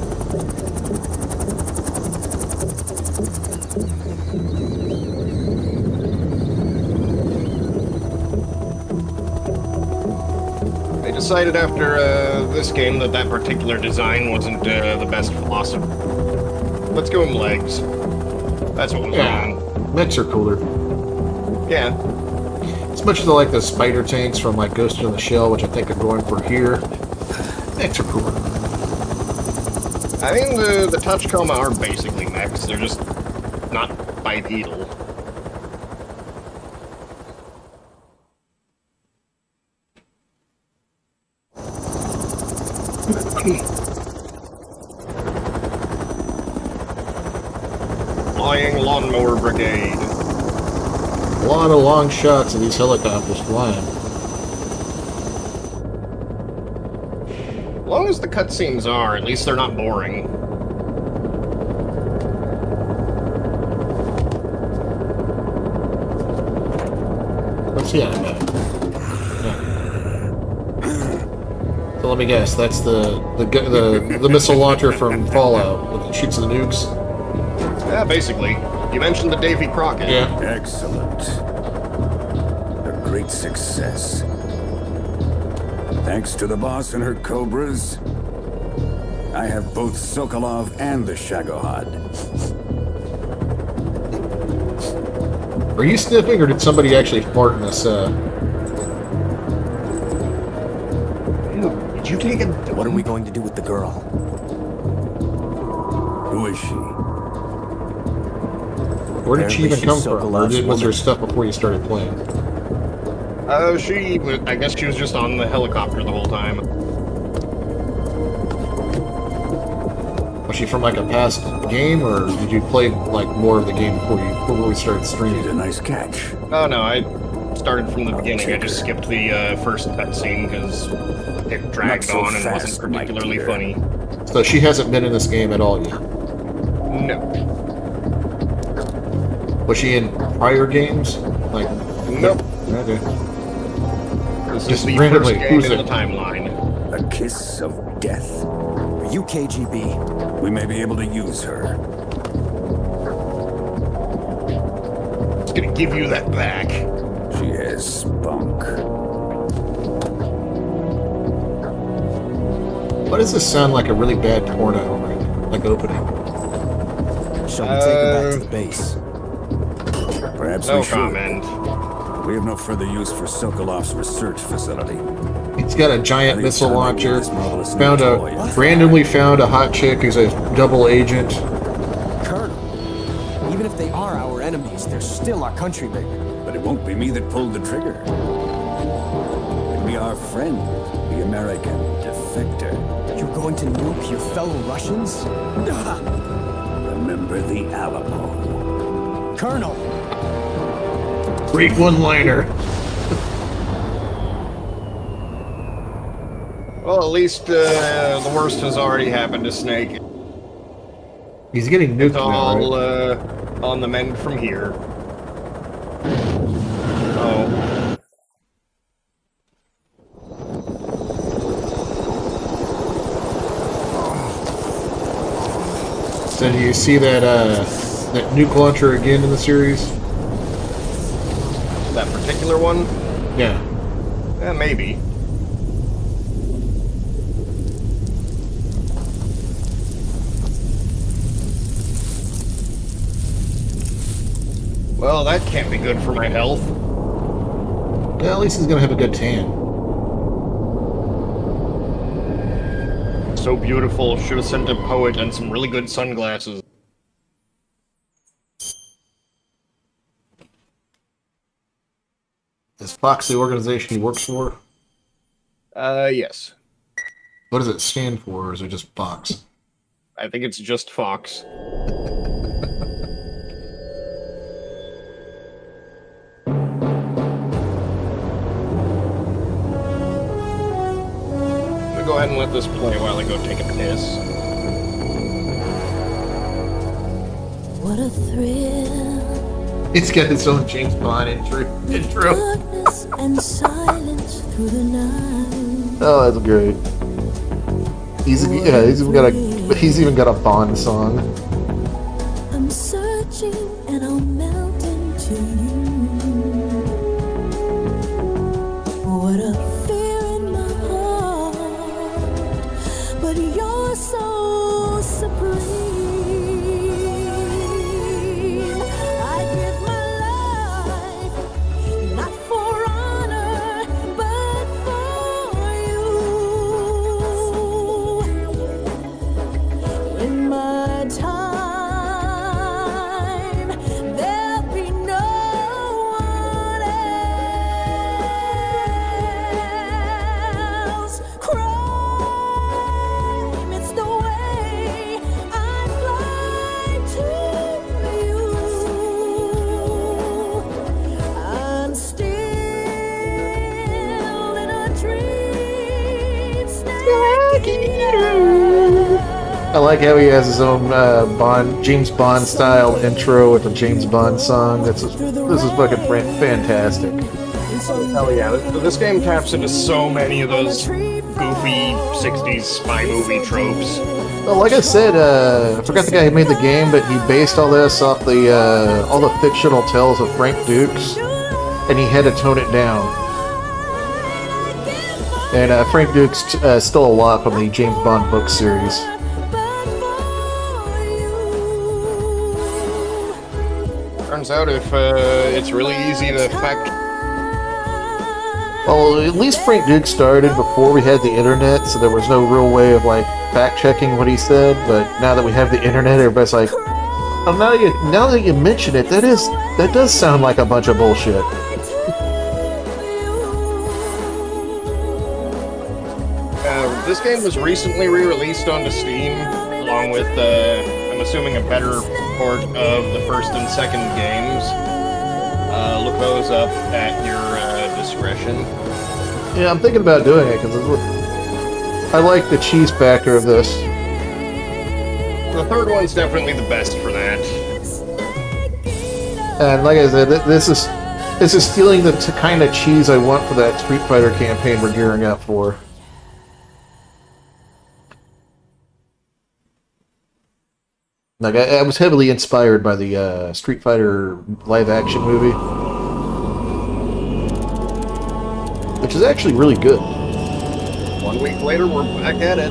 They decided after this game that that particular design wasn't the best philosophy. Let's go in legs. That's what was on. Mechs are cooler. Yeah. As much as I like the spider tanks from like Ghost in the Shell, which I think are going for here, mechs are cooler. I think the Touchcoma are basically mechs. They're just not bipedal. Flying Lawnmower Brigade. A lot of long shots of these helicopters flying. As long as the cutscenes are, at least they're not boring. Let's see how yeah. So let me guess, that's the missile launcher from Fallout that shoots the nukes. Yeah, basically. You mentioned the Davy Crockett. Yeah. Excellent. A great success. Thanks to the boss and her Cobras, I have both Sokolov and the Shagohod. Are you sniffing, or did somebody actually fart in this? Did you take it? What are we going to do with the girl? Who is she? Where did she even Apparently come she's from? Or Sokolov's was her woman. stuff before you started playing? I guess she was just on the helicopter the whole time. Was she from like a past game, or did you play like more of the game before we started streaming? She's a nice catch. Oh no, I started from the beginning. I just skipped the first cutscene because it dragged Not so on and wasn't fast, my particularly dear. funny. So she hasn't been in this game at all yet. No. Was she in prior games? Like, Nope. okay. This Just is the randomly, first game who's in the it? timeline. A kiss of death. Are you KGB? We may be able to use her. It's gonna give you that back. She has spunk. Why does this sound like a really bad porno, right? Like opening? Shall we take her back to the base? Perhaps No we should. comment. We have no further use for Sokolov's research facility. He's got a giant I think it's missile time we launcher. use this marvelous new Found toy. randomly found a hot chick who's a double agent. Colonel, even if they are our enemies, they're still our countrymen. But it won't be me that pulled the trigger. It'll be our friend, the American defector. You're going to nuke your fellow Russians? Remember the Alamo. Colonel! Great one-liner. Well, at least the worst has already happened to Snake. He's getting nuked It's now, all right? on the mend from here. Oh. So do you see that that nuke launcher again in the series? That particular one? Yeah. Maybe. Well, that can't be good for my health. Well, at least he's gonna have a good tan. So beautiful, should have sent a poet and some really good sunglasses. Is Fox the organization he works for? Yes. What does it stand for, or is it just Fox? I think it's just Fox. I'm gonna go ahead and let this play while I go take a piss. What a thrill. It's got its own James Bond intro. Darkness and silence through the night. Oh, that's great. He's even got a Bond song. I'm searching and I'll melt into you. What a fear in my heart, but you're so supreme. I give my life not for honor, but for you. In my time, there'll be no one else. Crime, it's the way I fly to you. I'm still in a dream, I like how he has his own James Bond style intro with a James Bond song. This is fucking fantastic. Hell yeah, this game taps into so many of those goofy 60s spy movie tropes. Well, like I said, I forgot the guy who made the game, but he based all this off the all the fictional tales of Frank Dukes, and he had to tone it down. And Frank Dukes stole a lot from the James Bond book series. Turns out if it's really easy to fact. Well, at least Frank Dukes started before we had the internet, so there was no real way of like fact checking what he said. But now that we have the internet, everybody's like, "Oh, now that you mention it, that does sound like a bunch of bullshit." This game was recently re-released onto Steam, along with, I'm assuming, a better port of the first and second games. Look those up at your discretion. Yeah, I'm thinking about doing it because I like the cheese factor of this. The third one's definitely the best for that. And like I said, this is stealing the kind of cheese I want for that Street Fighter campaign we're gearing up for. Like I was heavily inspired by the Street Fighter live-action movie, which is actually really good. 1 week later, we're back at it.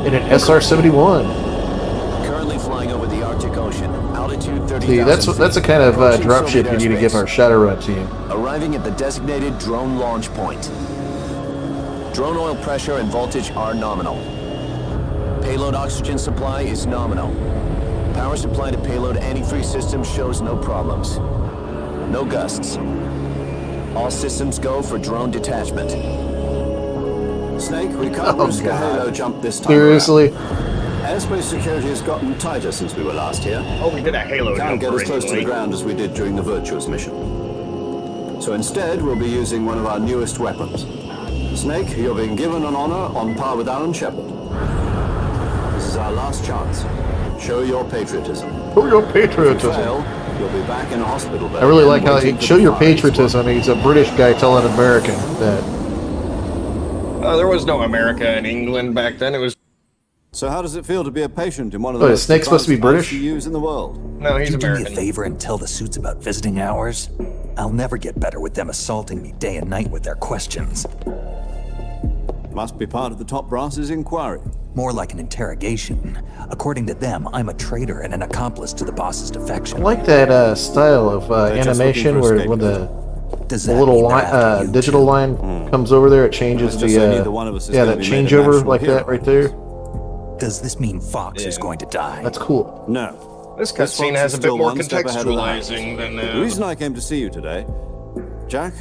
in an SR-71. Currently flying over the Arctic Ocean. Altitude 30,000 See, that's the kind of dropship you need to give our Shadowrun team. Arriving at the designated drone launch point. Drone oil pressure and voltage are nominal. Payload oxygen supply is nominal. Power supply to payload antifreeze system shows no problems. No gusts. All systems go for drone detachment. Snake, we can't risk a halo jump this time. Seriously? Airspace security has gotten tighter since we were last here. Oh, we did a Halo Can't jump get as close to the originally. ground as we did during the Virtuous mission. So instead, we'll be using one of our newest weapons. Snake, you're being given an honor on par with Alan Shepard. This is our last chance. Show your patriotism. Show your If you patriotism. fail, you'll be back in a hospital bed. I really like how waiting he for show the your firing patriotism. He's a British guy telling an American that. There was no America in England back then. It was. So how does it feel to be a patient in one of Oh, the is most Snake supposed to be advanced British? ICUs in the world? No, he's Could you do me a American. favor and tell the suits about visiting hours? I'll never get better with them assaulting me day and night with their questions. Must be part of the top brass's inquiry. More like an interrogation. According to them, I'm a traitor and an accomplice to the boss's I defection. like that style of just animation looking for where when Does the that little mean they're line, after you digital too? line comes over there, it changes Just so the neither one of us is yeah, gonna that be made a changeover national like hero. that right there. Does this mean Fox is Yeah. going to die? That's cool. No. This Fox cutscene is has a bit still more one step ahead of the contextualizing than. The reason I came to see you today, Jack,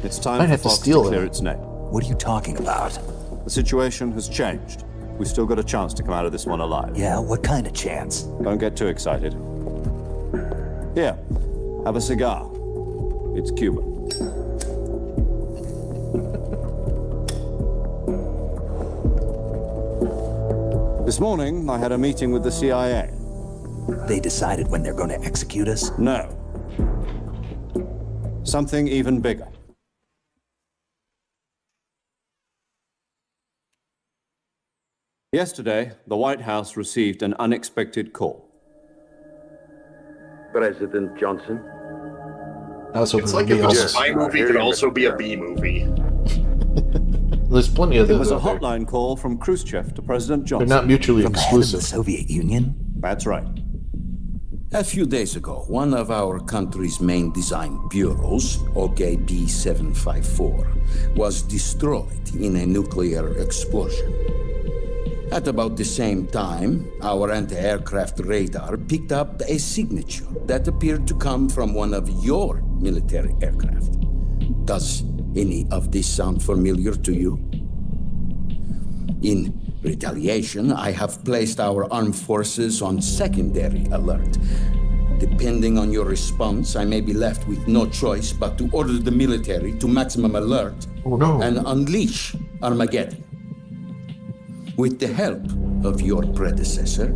it's time Might for have to Fox steal to clear it. its name. What are you talking about? The situation has changed. We've still got a chance to come out of this one alive. Yeah, what kind of chance? Don't get too excited. Here, have a cigar. It's Cuban. This morning, I had a meeting with the CIA. They decided when they're going to execute us? No. Something even bigger. Yesterday, the White House received an unexpected call. President Johnson. I was hoping It's it like would if be a also- spy movie could also be a B movie. There's plenty of It those was a out there. hotline call from Khrushchev to President They're Johnson. not mutually From the head of the exclusive. Soviet Union? That's right. A few days ago, one of our country's main design bureaus, OKB 754, was destroyed in a nuclear explosion. At about the same time, our anti-aircraft radar picked up a signature that appeared to come from one of your military aircraft. Does any of this sound familiar to you? In retaliation, I have placed our armed forces on secondary alert. Depending on your response, I may be left with no choice but to order the military to maximum alert Oh no. and unleash Armageddon. With the help of your predecessor,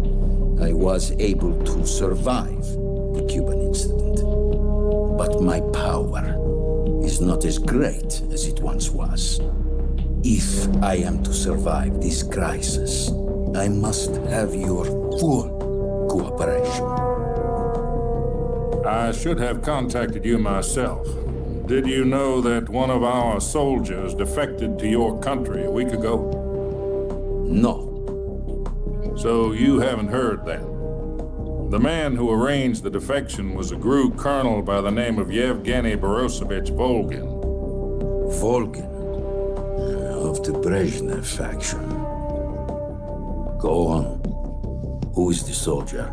I was able to survive the Cuban incident. But my power is not as great as it once was. If I am to survive this crisis, I must have your full cooperation. I should have contacted you myself. Did you know that one of our soldiers defected to your country a week ago? No. So you haven't heard that. The man who arranged the defection was a GRU colonel by the name of Yevgeny Borosovich Volgin. Volgin, of the Brezhnev faction. Go on. Who is the soldier?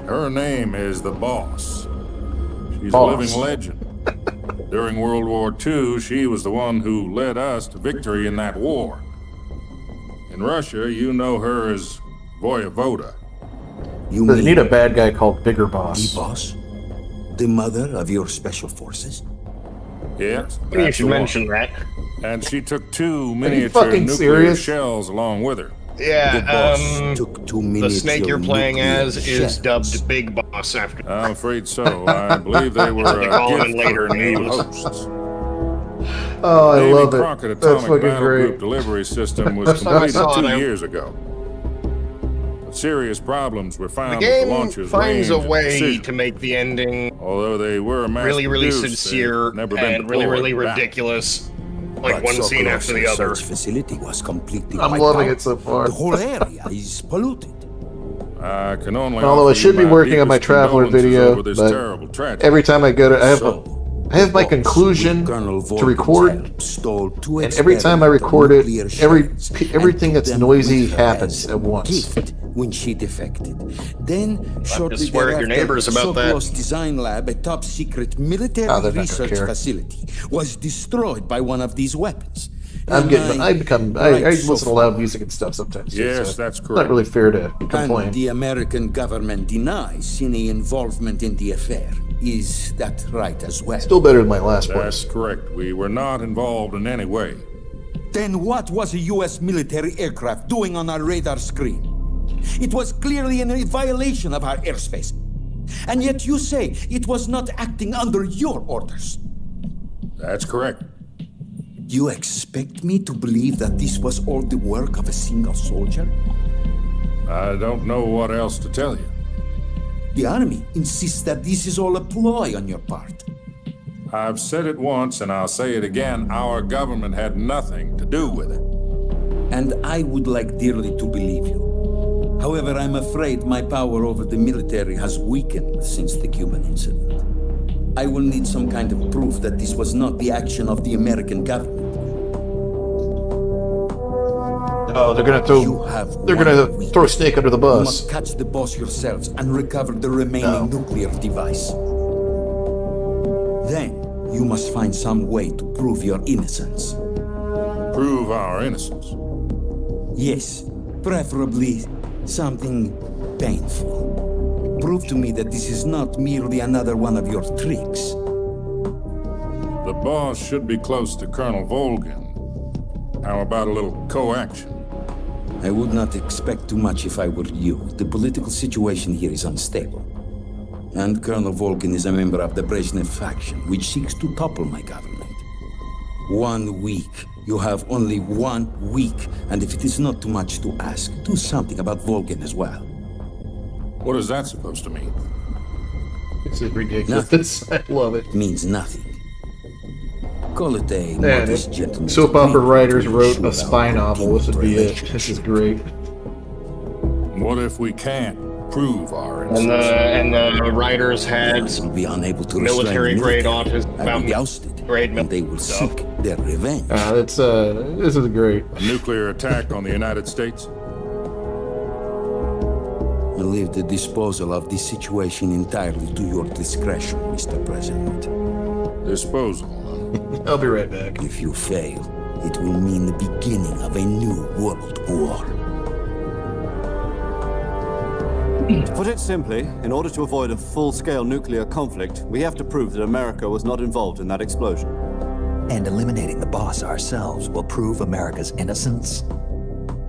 Her name is the Boss. She's Boss. a living legend. During World War II, she was the one who led us to victory in that war. In Russia, you know her as Voyevoda. You Does he mean need a bad guy called Bigger the Boss? boss? The mother of your special forces? Yes, You that's should the one. mention that. And she took 2 miniature fucking nuclear serious? shells along with her. The Yeah, boss took 2 the miniature snake you're playing nuclear as is shells. dubbed Big Boss after. I'm afraid so. I believe they were They a call them gift in later for new names. hosts. Oh, I Davy love Crockett it. That's Atomic fucking Battle great. Group delivery system was First time I completed saw it, 2 I- years ago. But serious problems were The found with the game launcher's finds a range and way precision. to make the ending Although they were really, really mass-produced, sincere they've never been and really, deployed really back. ridiculous. like But one scene after the Sokolow's other. research facility was completely I'm wiped loving out. it so far. The whole area is polluted. I can only Although I offer should you be my working on my deepest traveler condolences video, over this but terrible tragedy. every time I go to, I have my Boss, conclusion with Colonel to Volkin's record, help, stole two and every time I experimental record it, nuclear shells and everything took that's them noisy with her happens as at once. gift when she defected. Then, shortly to swear at your thereafter, neighbors about that. Sokolow's design lab, a top-secret military Oh, they're not gonna research care. facility, was destroyed by one of these weapons. I'm And getting, I right listen so to loud music and stuff sometimes. too, Yes, so that's it's correct. not really fair to complain. And the American government denies any involvement in the affair. Is that right as well? Still better than my last That's place. correct. We were not involved in any way. Then what was a U.S. military aircraft doing on our radar screen? It was clearly in a violation of our airspace. And yet you say it was not acting under your orders. That's correct. You expect me to believe that this was all the work of a single soldier? I don't know what else to tell you. The Army insists that this is all a ploy on your part. I've said it once and I'll say it again. Our government had nothing to do with it. And I would like dearly to believe you. However, I'm afraid my power over the military has weakened since the Cuban incident. I will need some kind of proof that this was not the action of the American government. Oh, they're gonna throw a snake under the You bus. must catch the boss yourselves and recover the remaining nuclear device. Then, you must find some way to prove your innocence. Prove our innocence. Yes, preferably something painful. Prove to me that this is not merely another one of your tricks. The boss should be close to Colonel Volgin. How about a little co-action? I would not expect too much if I were you. The political situation here is unstable. And Colonel Volgin is a member of the Brezhnev faction, which seeks to topple my government. 1 week. You have only 1 week, and if it is not too much to ask, do something about Volgin as well. What is that supposed to mean? This is ridiculous. I love it. Means nothing. Call it a Man, modest gentleman's soap opera agreement writers to wrote issue a about spy novel. This would be it. relations. This is great. What if we can't prove our And innocence? the writers had Will be unable to military grade autism, I will be ousted, grade and they will stuff. seek their revenge. This is great. A nuclear attack on the United States? I leave the disposal of this situation entirely to your discretion, Mr. President. Disposal. I'll be right back. If you fail, it will mean the beginning of a new world war. To put it simply, in order to avoid a full-scale nuclear conflict, we have to prove that America was not involved in that explosion. And eliminating the boss ourselves will prove America's innocence?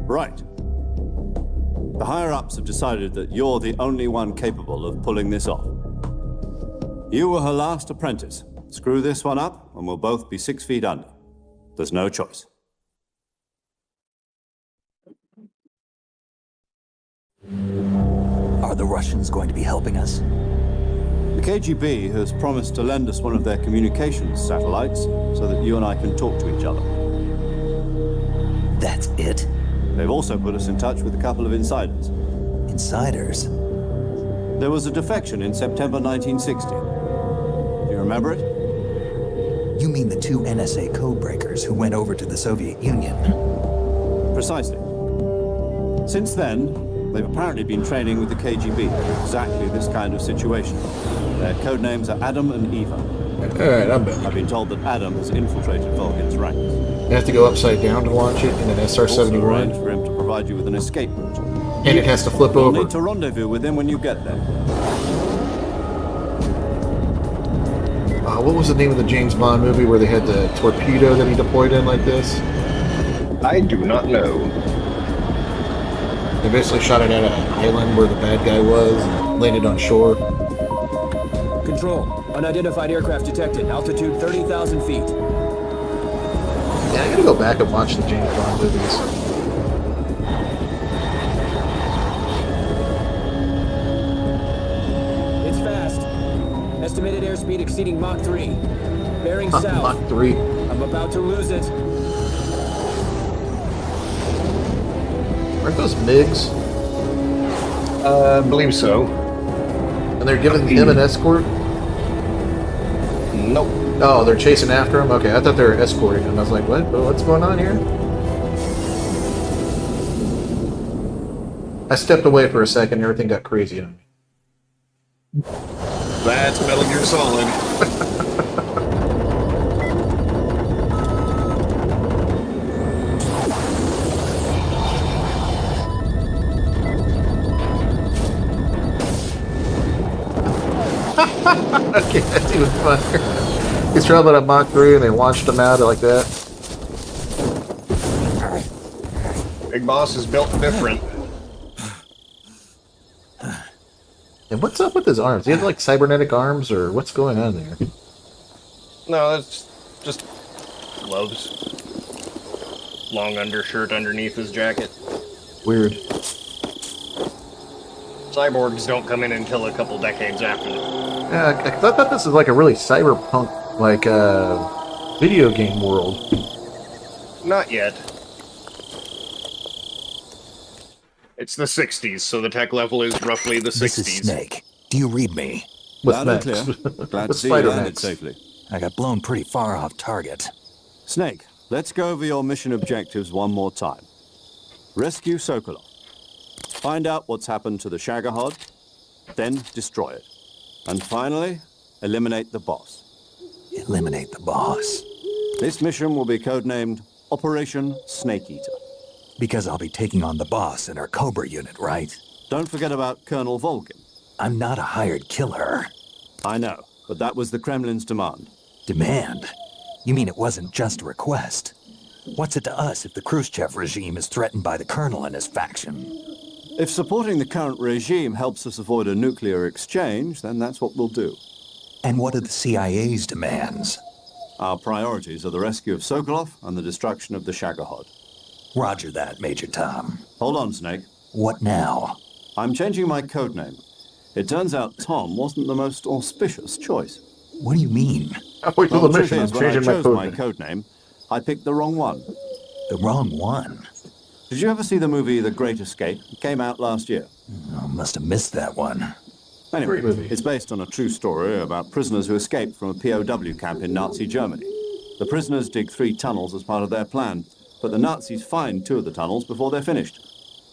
Right. The higher-ups have decided that you're the only one capable of pulling this off. You were her last apprentice. Screw this one up, and we'll both be 6 feet under. There's no choice. Are the Russians going to be helping us? The KGB has promised to lend us one of their communications satellites so that you and I can talk to each other. That's it? They've also put us in touch with a couple of insiders. Insiders? There was a defection in September 1960. Do you remember it? You mean the 2 NSA codebreakers who went over to the Soviet Union? Precisely. Since then, they've apparently been training with the KGB for exactly this kind of situation. Their codenames are Adam and Eva. Alright, I'm back. I've been told that Adam has infiltrated Volgin's ranks. You have to go upside down to launch it in an Also arranged SR-71. for him to provide you with an escape route. And it has to flip You'll over. need to rendezvous with him when you get there. What was the name of the James Bond movie where they had the torpedo that he deployed in like this? I do not know. They basically shot it at an island where the bad guy was and landed on shore. Control. Unidentified aircraft detected. Altitude 30,000 feet. Yeah, I gotta go back and watch the James Bond movies. It's fast. Estimated airspeed exceeding Mach 3. Bearing south. Mach 3. I'm about to lose it. Aren't those MiGs? I believe so. And they're giving him an escort? Nope. Oh, they're chasing after him? Okay, I thought they were escorting him. I was like, what? What's going on here? I stepped away for a second, everything got crazy on me. That's Metal Gear Solid. Okay, that's even funnier. He's traveling at Mach 3 and they launched him out like that. Big Boss is built different. And what's up with his arms? He has like cybernetic arms, or what's going on there? No, that's just gloves. Long undershirt underneath his jacket. Weird. Cyborgs don't come in until a couple decades after. Yeah, I thought this was like a really cyberpunk, like, video game world. Not yet. It's the 60s, so the tech level is roughly the 60s. This is Snake. Do you read me? With Loud and mechs. clear. Glad to With see you spider landed mechs. safely. I got blown pretty far off target. Snake, let's go over your mission objectives one more time. Rescue Sokolov. Find out what's happened to the Shagohod, then destroy it. And finally, eliminate the boss. Eliminate the boss. This mission will be codenamed Operation Snake Eater. Because I'll be taking on the boss in our Cobra unit, right? Don't forget about Colonel Volgin. I'm not a hired killer. I know, but that was the Kremlin's demand. Demand? You mean it wasn't just a request? What's it to us if the Khrushchev regime is threatened by the Colonel and his faction? If supporting the current regime helps us avoid a nuclear exchange, then that's what we'll do. And what are the CIA's demands? Our priorities are the rescue of Sokolov and the destruction of the Shagohod. Roger that, Major Tom. Hold on, Snake. What now? I'm changing my codename. It turns out Tom wasn't the most auspicious choice. What do you mean? Halfway through Well, the the truth mission, I'm is, when I changing my chose code. my codename, I picked the wrong one. The wrong one? Did you ever see the movie The Great Escape? It came out last year. Oh, must have missed that one. Anyway, Great movie. it's based on a true story about prisoners who escaped from a POW camp in Nazi Germany. The prisoners dig 3 tunnels as part of their plan, but the Nazis find 2 of the tunnels before they're finished.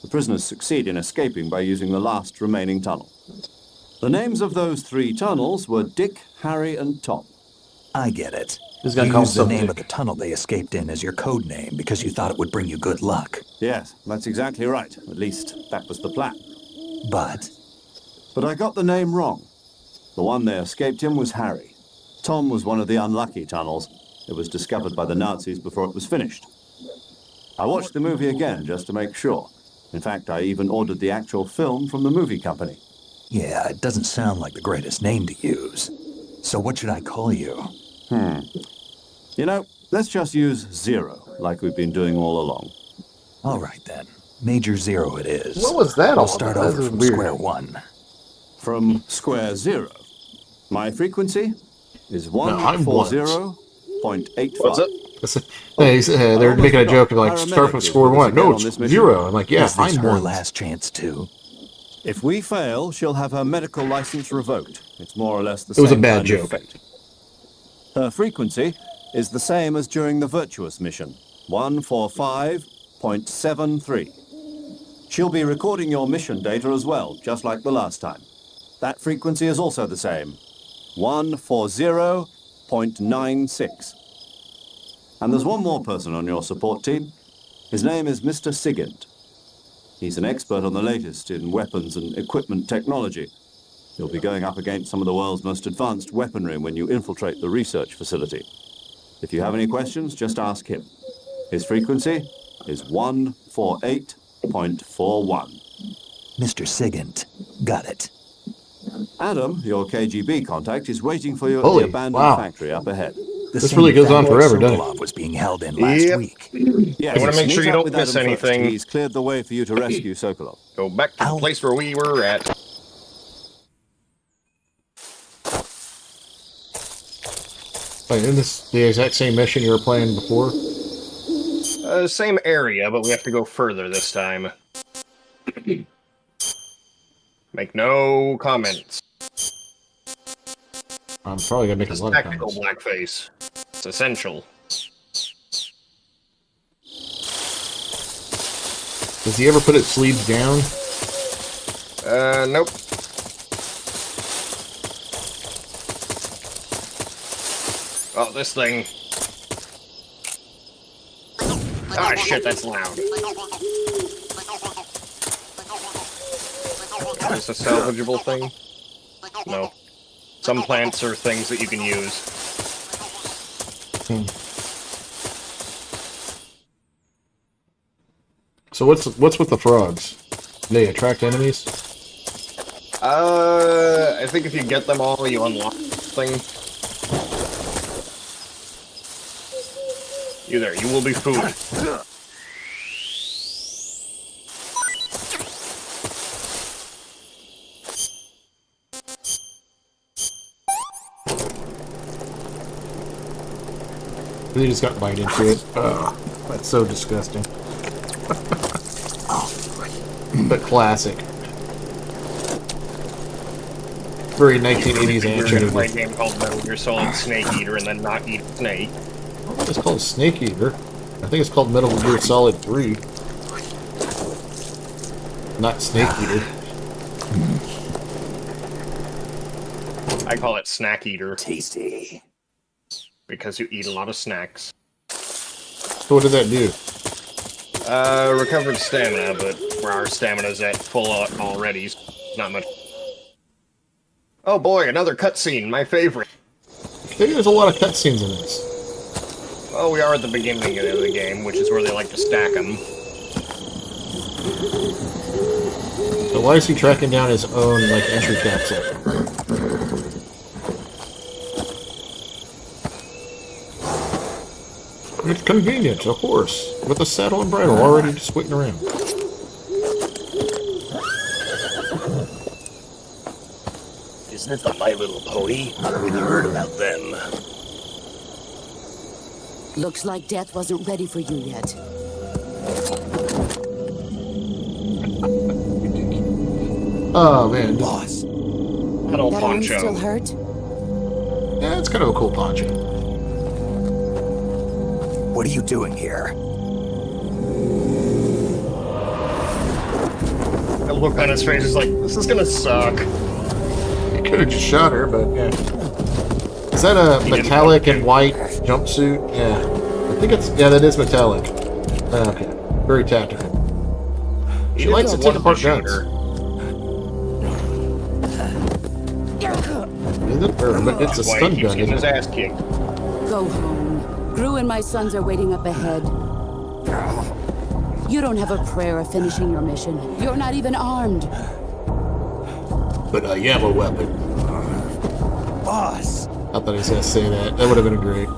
The prisoners succeed in escaping by using the last remaining tunnel. The names of those 3 tunnels were Dick, Harry, and Tom. I get it. He's gonna You call used the himself name Dick. of the tunnel they escaped in as your code name because you thought it would bring you good luck. Yes, that's exactly right. At least, that was the plan. But But I got the name wrong. The one they escaped in was Harry. Tom was one of the unlucky tunnels. It was discovered by the Nazis before it was finished. I watched the movie again just to make sure. In fact, I even ordered the actual film from the movie company. yeah, it doesn't sound like the greatest name to use. So what should I call you? You know, let's just use Zero, like we've been doing all along. All right then. Major Zero it is. What was that I'll all start about? over That was from weird. square one. From square zero. My frequency is I'm 140.85. What's it? Hey, they're making a joke of like, start from score 1. No, it's 0. I'm like, yeah, Is this I'm her one. last chance too? If we fail, she'll have her medical license revoked. It's more or less the It same was a bad kind of joke. fate. Her frequency is the same as during the Virtuous mission, 145.73. She'll be recording your mission data as well, just like the last time. That frequency is also the same, 140.96. And there's one more person on your support team. His name is Mr. Sigint. He's an expert on the latest in weapons and equipment technology. You'll be going up against some of the world's most advanced weaponry when you infiltrate the research facility. If you have any questions, just ask him. His frequency is 148.41. Mr. Sigint. Got it. Adam, your KGB contact, is waiting for you at Holy, the abandoned wow. factory up ahead. The This same really goes on Fat forever, doesn't it? Sokolov was being held in last Yep. week. Yes, I wanna make sure meet you up don't with miss Adam first. anything. He's cleared the way for you to rescue Sokolov. Go back to the place where we were at. Wait, isn't this the exact same mission you were playing before? Same area, but we have to go further this time. Make no comments. I'm probably gonna make a lot of Tactical comments. blackface. It's essential. Does he ever put his sleeves down? Nope. Oh, this thing. Ah, shit, that's loud. Is this a salvageable thing? No. Some plants are things that you can use. So what's with the frogs? They attract enemies? I think if you get them all, you unlock the thing. You there, you will be food. They just got bite into it. Ugh, that's so disgusting. But classic. Very 1980s You're action gonna play a movie. game called Metal Gear Solid Snake Eater and then not eat a snake. It's called Snake Eater. I think it's called Metal Gear Solid 3. Not Snake Eater. I call it Snack Eater. Tasty. Because you eat a lot of snacks. So what did that do? Recovered stamina, but our stamina's at full already. So not much. Oh boy, another cutscene, my favorite. I think there's a lot of cutscenes in this. Well, we are at the beginning of the game, which is where they like to stack them. So why is he tracking down his own, like, entry capsule? It's convenient, a horse, with a saddle and bridle already just waiting around. Isn't it the My Little Pony? I've really heard about them. Looks like death wasn't ready for you yet. Oh, man. Boss. That old That arm poncho. still hurt? Yeah, it's kind of a cool poncho. What are you doing here? The look on his face is like, this is gonna suck. You could have just shot her, but yeah. Is that a metallic and white jumpsuit? Yeah. I think it's... Yeah, that is metallic. Okay. Very tactical. She likes to take apart guns. But it's a Why stun he keeps gun, getting isn't his it? ass kicked. Go home. Gru and my sons are waiting up ahead. You don't have a prayer of finishing your mission. You're not even armed. But I have a weapon. Boss. I thought he was going to say that. That would have been great.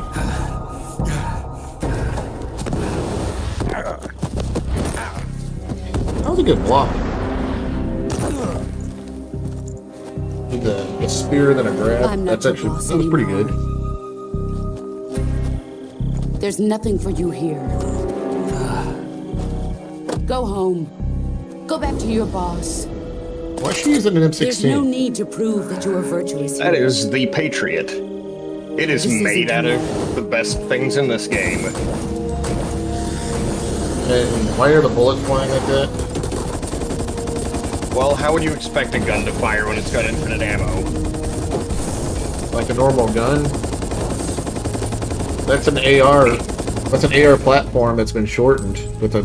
That was a good block. The spear, then a grab. I'm not That was pretty good. There's nothing for you here. Go home. Go back to your boss. Why is she using an M16? There's no need to prove that you are virtuous That here. is the Patriot. It is This made isn't out of the best things in this game. And why are the bullets flying like that? Well, how would you expect a gun to fire when it's got infinite ammo? Like a normal gun? That's an AR. That's an AR platform that's been shortened with a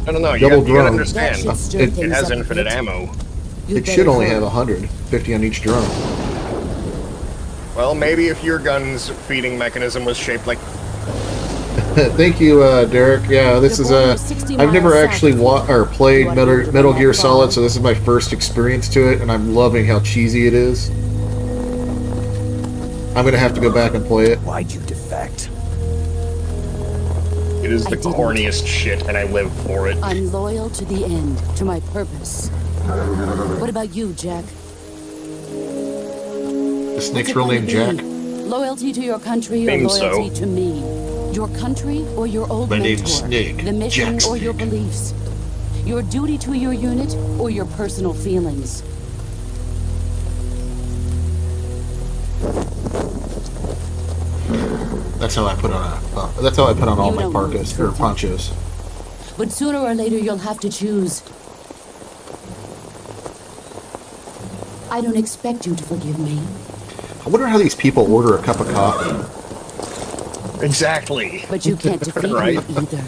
I don't know, you double gotta drum. understand. That should stir It things has up a infinite bit. ammo. You'd It should better only hurry. have 150 on each drum. Well, maybe if your gun's feeding mechanism was shaped like... Thank you, Derek. Yeah, this is I've never actually played Metal Gear Solid, so this is my first experience to it, and I'm loving how cheesy it is. I'm gonna have to go back and play it. Why'd you defect? It is the I didn't. corniest shit, and I live for it. I'm loyal to the end, to my purpose. What about you, Jack? The snake's real name Jack. Loyalty to your country or Seems so. loyalty to me? Your country or your old My mentor? name's Snake. The mission Jack or your Snake. beliefs? Your duty to your unit or your personal feelings? That's how I put on that's how I put on all You my don't parkas know or the truth. ponchos. But sooner or later you'll have to choose. I don't expect you to forgive me. I wonder how these people order a cup of coffee. Exactly. But you can't defeat Right. me either.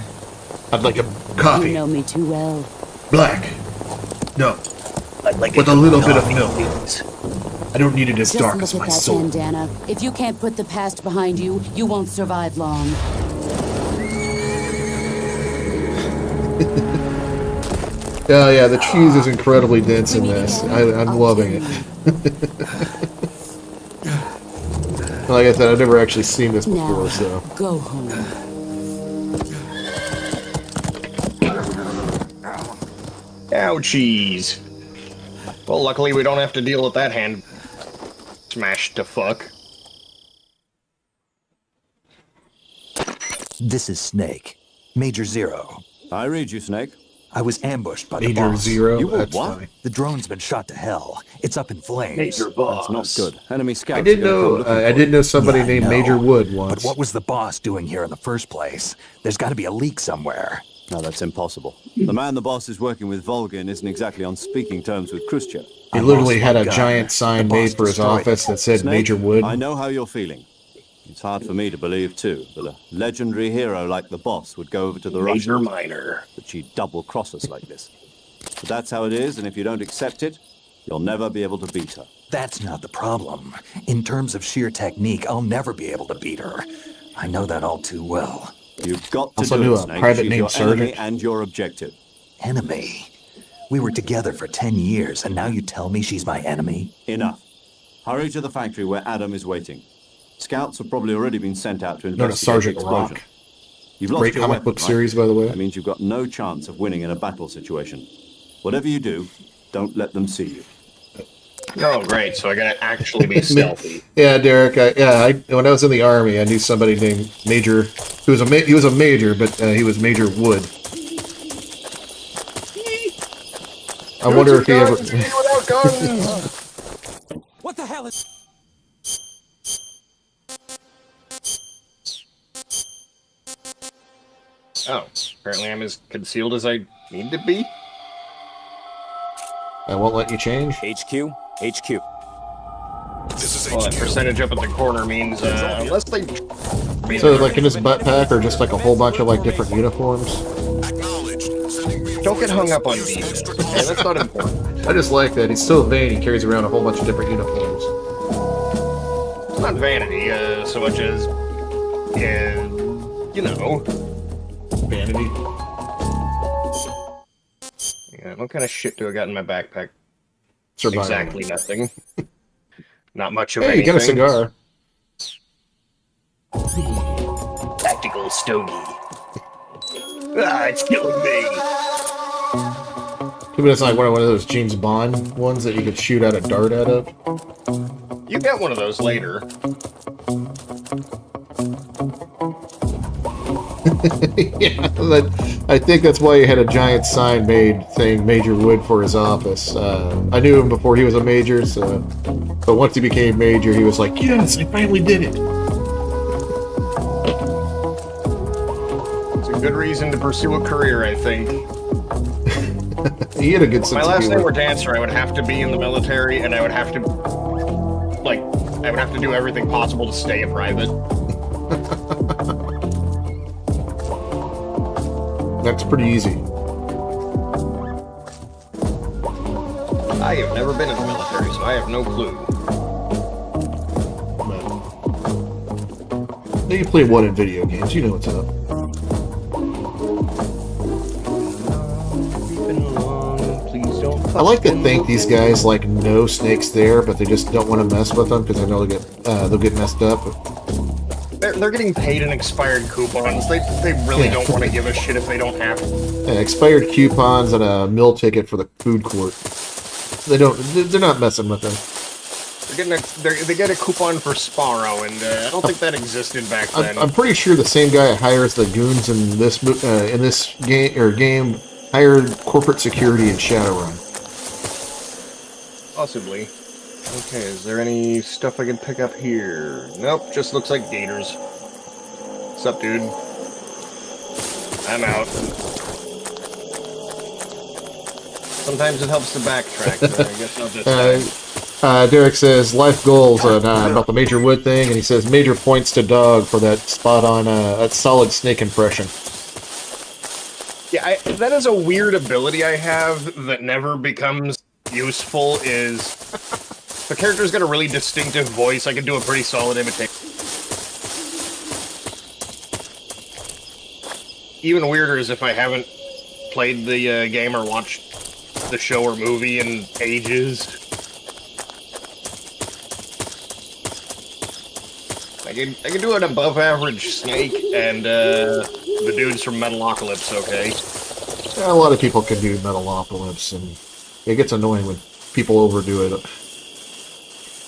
I'd like a You coffee, know me too well. black. No, I'd like with a little bit of milk. please. I don't need it as Just dark look as at my that soul. bandana. If you can't put the past behind you, you won't survive long. Oh yeah, the cheese is incredibly dense in this. I'm loving it. Like I said, I've never actually seen this before, Now, so. go home. Ouchies. Well, luckily we don't have to deal with that hand smashed to fuck. This is Snake. Major Zero. I read you, Snake. I was ambushed by the Major boss. Zero? You were That's what? funny. The drone's been shot to hell. It's up in flames. Major boss. That's not good. Enemy scouts. I did are gonna come know looking I for did you. know somebody Yeah, I named know. Major Wood But once. what was the boss doing here in the first place? There's got to be a leak somewhere. No, that's impossible. The man the boss is working with, Volgin, isn't exactly on speaking terms with Khrushchev. He I literally lost had my a gun. giant sign The boss made for his destroyed office it. that said Snake, Major Wood. I know how you're feeling. It's hard for me to believe, too, that a legendary hero like the boss would go over to the Major Russians, minor. that she'd double-cross us like this. But that's how it is, and if you don't accept it, you'll never be able to beat her. That's not the problem. In terms of sheer technique, I'll never be able to beat her. I know that all too well. You've got to Also do knew it, a Snake. private She's named your enemy Sergeant. and your objective. Enemy? We were together for 10 years, and now you tell me she's my enemy? Enough. Hurry to the factory where Adam is waiting. Scouts have probably already been sent out to Known as investigate the Sergeant explosion. Rock. You've lost Great your comic weapon, book right? series, by the way. That means you've got no chance of winning in a battle situation. Whatever you do, don't let them see you. Oh, great. So I gotta actually be stealthy. Yeah, Derek. When I was in the army, I knew somebody named Major. He was a major, but he was Major Wood. I wonder if he ever. Without guns. What the hell is... Oh, apparently I'm as concealed as I need to be. I won't let you change. HQ, HQ. Well, that percentage up at the corner means unless they. So, like in his butt pack, or just like a whole bunch of like different uniforms. Don't get hung up on details. Okay, that's not important. I just like that he's so vain. He carries around a whole bunch of different uniforms. It's not vanity so much as, you know, vanity. Yeah, what kind of shit do I got in my backpack? Survival. Exactly nothing. Not much of Hey, you anything. got a cigar. Tactical stogie. It's killing me. Maybe it's like one of those James Bond ones that you could shoot out a dart out of. You get one of those later. Yeah, I think that's why he had a giant sign made saying Major Wood for his office. I knew him before he was a major, so but once he became major, he was like, "Yes, I finally did it." It's a good reason to pursue a career, I think. He had a good sense My of last name humor. were Dancer, I would have to be in the military, and I would have to, like, I would have to do everything possible to stay a private. That's pretty easy. I have never been in the military, so I have no clue. You play one in video games, you know what's up. I like to think these guys like know Snake's there, but they just don't want to mess with them because they know they'll get messed up. They're getting paid in expired coupons. They really don't want to give a shit if they don't have to. Yeah, expired coupons and a meal ticket for the food court. They're not messing with them. They get a coupon for Sparrow, and I don't think that existed back then. I'm pretty sure the same guy that hires the goons in this game hired corporate security in Shadowrun. Possibly. Okay, is there any stuff I can pick up here? Nope, just looks like gators. What's up, dude? I'm out. Sometimes it helps to backtrack, so I guess I'll just... Derek says, life goals about the Major Wood thing, and he says, major points to Dog for that spot-on, that solid Snake impression. Yeah, that is a weird ability I have that never becomes useful, is... the character's got a really distinctive voice, I can do a pretty solid imitation. Even weirder is if I haven't played the game or watched the show or movie in ages. I can do an above average Snake and the dudes from Metalocalypse, okay? Yeah, a lot of people can do Metalocalypse, and it gets annoying when people overdo it.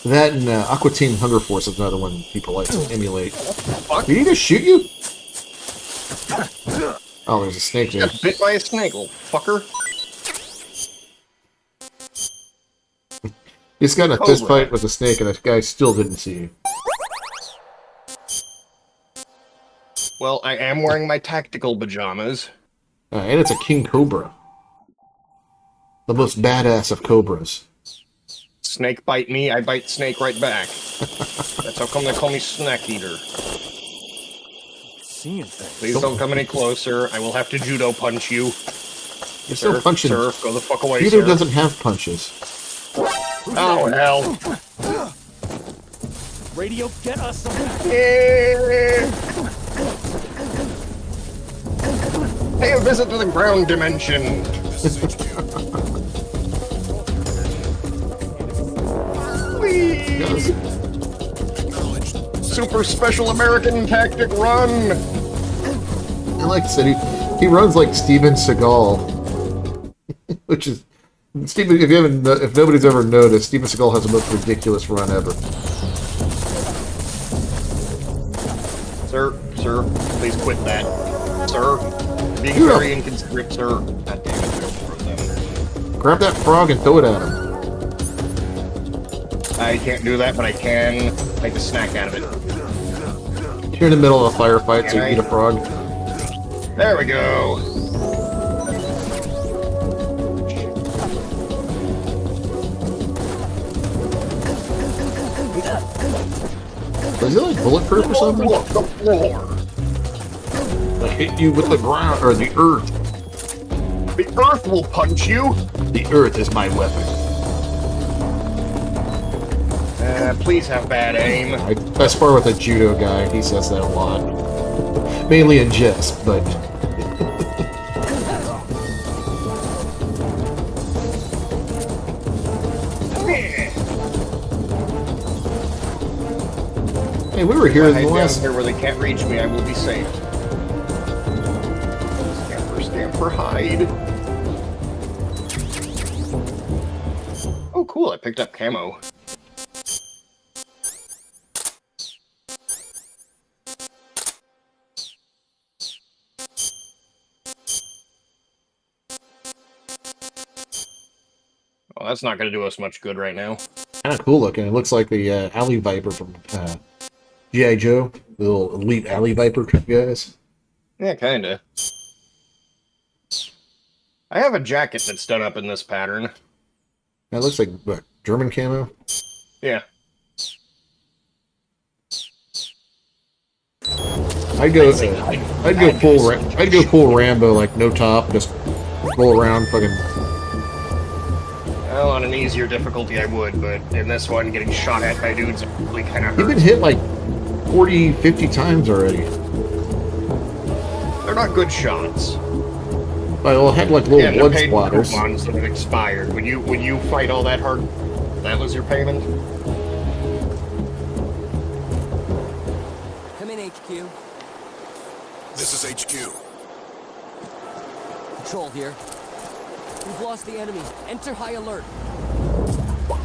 That and Aqua Teen Hunger Force is another one people like to emulate. Did he just shoot you? Oh, there's a snake there. Got bit by a snake, little fucker. He's got in a fist fight with a snake, and that guy still didn't see you. Well, I am wearing my tactical pajamas. And it's a king cobra. The most badass of cobras. Snake bite me, I bite snake right back. That's how come they call me Snack Eater. Please don't come any closer. I will have to judo punch you. You're still punching. Sir, go the fuck away, Judo sir. doesn't have punches. Oh, hell. Radio, get us some. Pay a visit to the ground dimension. Please. Super special American tactic run. I like I said, he runs like Steven Seagal, which is Steven. If nobody's ever noticed, Steven Seagal has the most ridiculous run ever. Sir, please quit that. Sir, being very inconsiderate, sir. God damn it, Grab that frog and throw it at him. I can't do that, but I can make a snack out of it. You're in the middle of a firefight, so you eat a frog. There we go. Is it like bulletproof or something? Look, the floor. Like hit you with the ground or the earth. The earth will punch you. The earth is my weapon. Please have bad aim. I spar with a judo guy. He says that a lot. Mainly in jest, but... Hey, we were here in the last... Here where they can't reach me, I will be safe. Scamper, hide. Oh, cool, I picked up camo. Well, that's not going to do us much good right now. Kind of cool looking. It looks like the Alley Viper from G.I. Joe. The little elite Alley Viper guys. Yeah, kinda. I have a jacket that's done up in this pattern. That looks like, what, German camo? Yeah. I'd go full Rambo, like no top, just roll around, fucking. Well, on an easier difficulty I would, but in this one, getting shot at by dudes really kind of hurts. You've been hit like 40, 50 times already. They're not good shots. Well, it had like little blood paid splatters. Coupons that have expired. When you fight all that hard, that was your payment? Come in, HQ. This is HQ. Patrol here. We've lost the enemy. Enter high alert.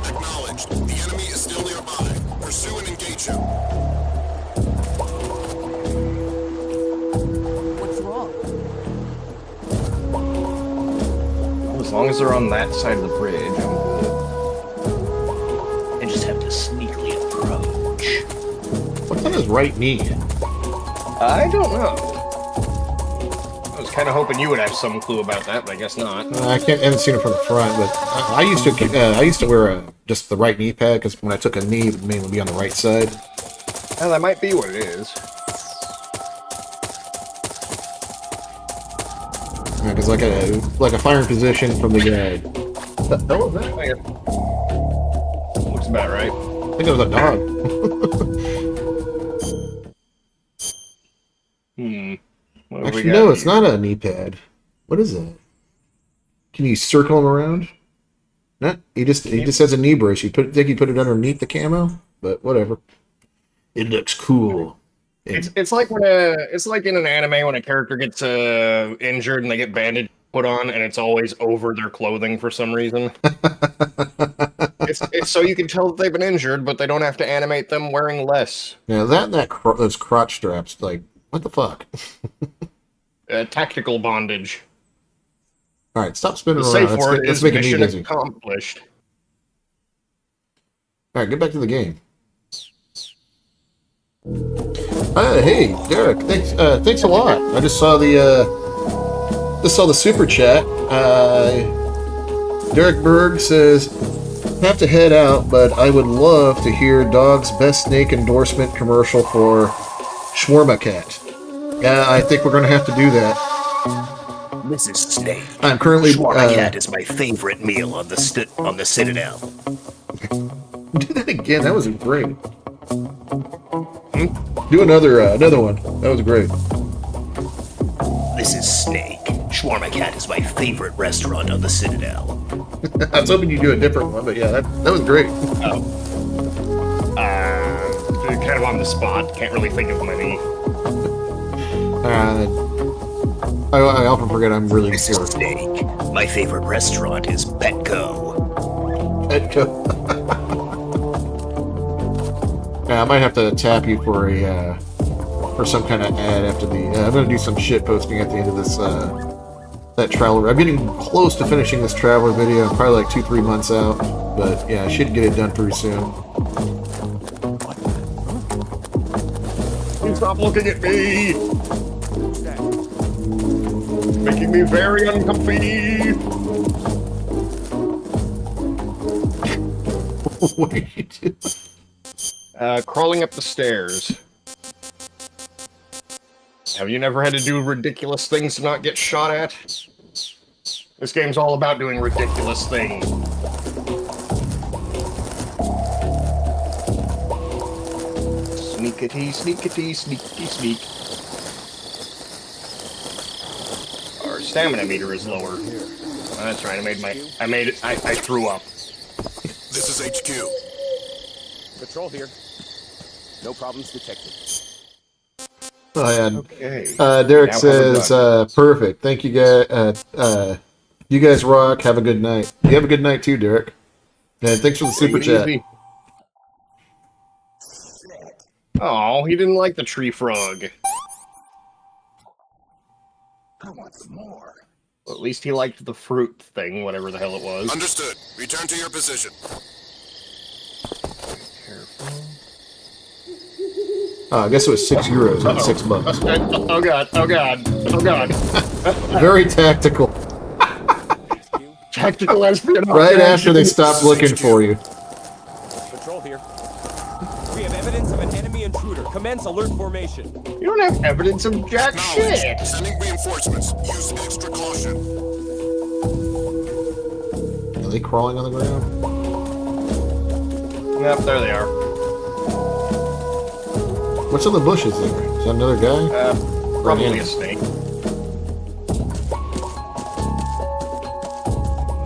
Acknowledged. The enemy is still nearby. Pursue and engage him. What's wrong? As long as they're on that side of the bridge, I'm good. I just have to sneakily approach. What kind is right knee? I don't know. I was kind of hoping you would have some clue about that, but I guess not. I haven't seen it from the front, but I used to wear just the right knee pad because when I took a knee, it would mainly be on the right side. Well, that might be what it is. Because like a firing position from the guy. What the hell was that? Looks about right. I think it was a dog. What have we Actually, got no, it's here? not a knee pad. What is that? Can you circle him around? No, he just has a knee brace. You put it underneath the camo, but whatever. It looks cool. It's like in an anime when a character gets injured and they get bandage put on, and it's always over their clothing for some reason. it's so you can tell that they've been injured, but they don't have to animate them wearing less. Yeah, those crotch straps, like, what the fuck? Tactical bondage. All right, stop spinning The around. safe word Let's is make me mission busy. accomplished. All right, get back to the game. Hey, Derek, thanks a lot. I just saw the super chat. Derek Berg says, have to head out, but I would love to hear Dog's best snake endorsement commercial for Shawarma Cat. Yeah, I think we're going to have to do that. This is Snake. I'm currently Shawarma Cat is my favorite meal on the Citadel. Do that again. That was great. Do another one. That was great. This is Snake. Shawarma Cat is my favorite restaurant on the Citadel. I was hoping you'd do a different one, but yeah, that was great. Kind of on the spot. Can't really think of many. I often forget I'm really This is Snake. My favorite restaurant is Petco. Petco. Yeah, I might have to tap you for some kind of ad after the. I'm gonna do some shit posting at the end of this that Traveler. I'm getting close to finishing this Traveler video. I'm probably like 2-3 months out, but yeah, I should get it done pretty soon. Stop looking at me! Making me very uncomfy. What are you doing? Crawling up the stairs. Have you never had to do ridiculous things to not get shot at? This game's all about doing ridiculous things. Sneakity, sneakity, sneaky, sneak. Our stamina meter is lower. Oh, that's right. I threw up. This is HQ. Patrol here. No problems detected. Oh, yeah. Okay. Derek Now says, perfect. Thank you, guys. You guys rock. Have a good night. You have a good night, too, Derek. And thanks for the super chat. Oh, he didn't like the tree frog. I want some more. Well, at least he liked the fruit thing, whatever the hell it was. Understood. Return to your position. I guess it was €6, not $6. Oh god, oh god, oh god. Very tactical. Tactical espionage. Right after they stopped looking for you. Patrol here. We have evidence of an enemy intruder. Commence alert formation. You don't have evidence of jack shit. Sending reinforcements. Use extra caution. Are they crawling on the ground? Yep, there they are. What's in the bushes there? Is that another guy? Probably a snake.